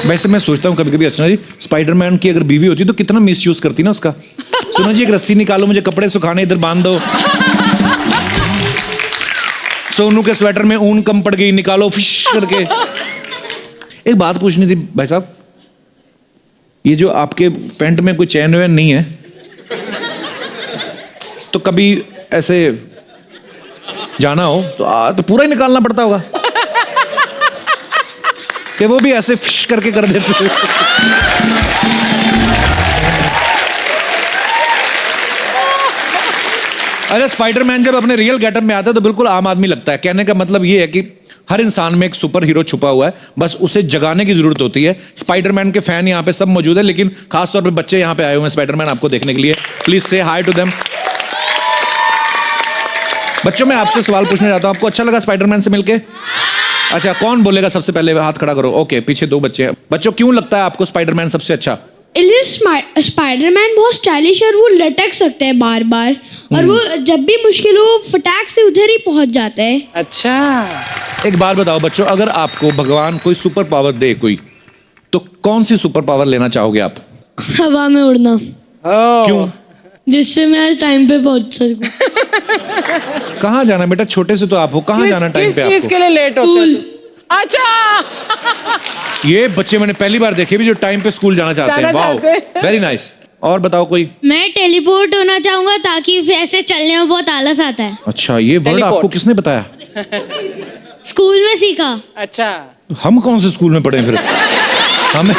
वैसे मैं सोचता हूँ कभी कभी अर्चना जी, स्पाइडरमैन की अगर बीवी होती तो कितना मिसयूज करती ना उसका। सुनो जी, एक रस्सी निकालो, मुझे कपड़े सुखाने, इधर बांध दो। सोनू के स्वेटर में ऊन कम पड़ गई, निकालो फिश करके। एक बात पूछनी थी भाई साहब, ये जो आपके पैंट में कोई चैन वैन नहीं है, तो कभी ऐसे जाना हो तो पूरा ही निकालना पड़ता होगा कि वो भी ऐसे फिश करके कर देते। अरे स्पाइडरमैन जब अपने रियल गेटअप में आता है तो बिल्कुल आम आदमी लगता है। कहने का मतलब ये है कि हर इंसान में एक सुपर हीरो छुपा हुआ है, बस उसे जगाने की जरूरत होती है। स्पाइडरमैन के फैन यहाँ पे सब मौजूद है, लेकिन खासतौर पे बच्चे यहाँ पे आए हुए हैं स्पाइडरमैन आपको देखने के लिए। प्लीज से हाई टू देम। बच्चों, मैं आपसे सवाल पूछने जाता हूँ, आपको अच्छा लगा स्पाइडरमैन से मिलके? अच्छा, कौन बोलेगा सबसे पहले, हाथ खड़ा करो। ओके, पीछे 2 बच्चे हैं। बच्चों, क्यों लगता है आपको स्पाइडरमैन सबसे अच्छा? स्पाइडरमैन बहुत स्टाइलिश और वो लटक सकते हैं बार बार, और वो जब भी मुश्किल हो फटाक से उधर ही पहुंच जाते हैं। अच्छा, एक बार बताओ बच्चों, अगर आपको भगवान कोई सुपर पावर दे कोई, तो कौन सी सुपर पावर लेना चाहोगे आप? हवा में उड़ना। क्यों? जिससे मैं आज टाइम पे पहुंच सकूं। कहाँ जाना बेटा, छोटे से तो आप हो, कहाँ जाना टाइम किस पे चीज आपको? के लिए लेट होते हो तुम? अच्छा ये बच्चे मैंने पहली बार देखे भी जो टाइम पे स्कूल जाना चाहते हैं। जाना वाओ, चाहते हैं। Very nice. और बताओ कोई। मैं टेलीपोर्ट होना चाहूंगा ताकि फिर ऐसे चलने में बहुत आलस आता है। अच्छा, ये वर्ड Teleport. आपको किसने बताया? स्कूल में सीखा। अच्छा हम कौन से स्कूल में पढ़े फिर? हमें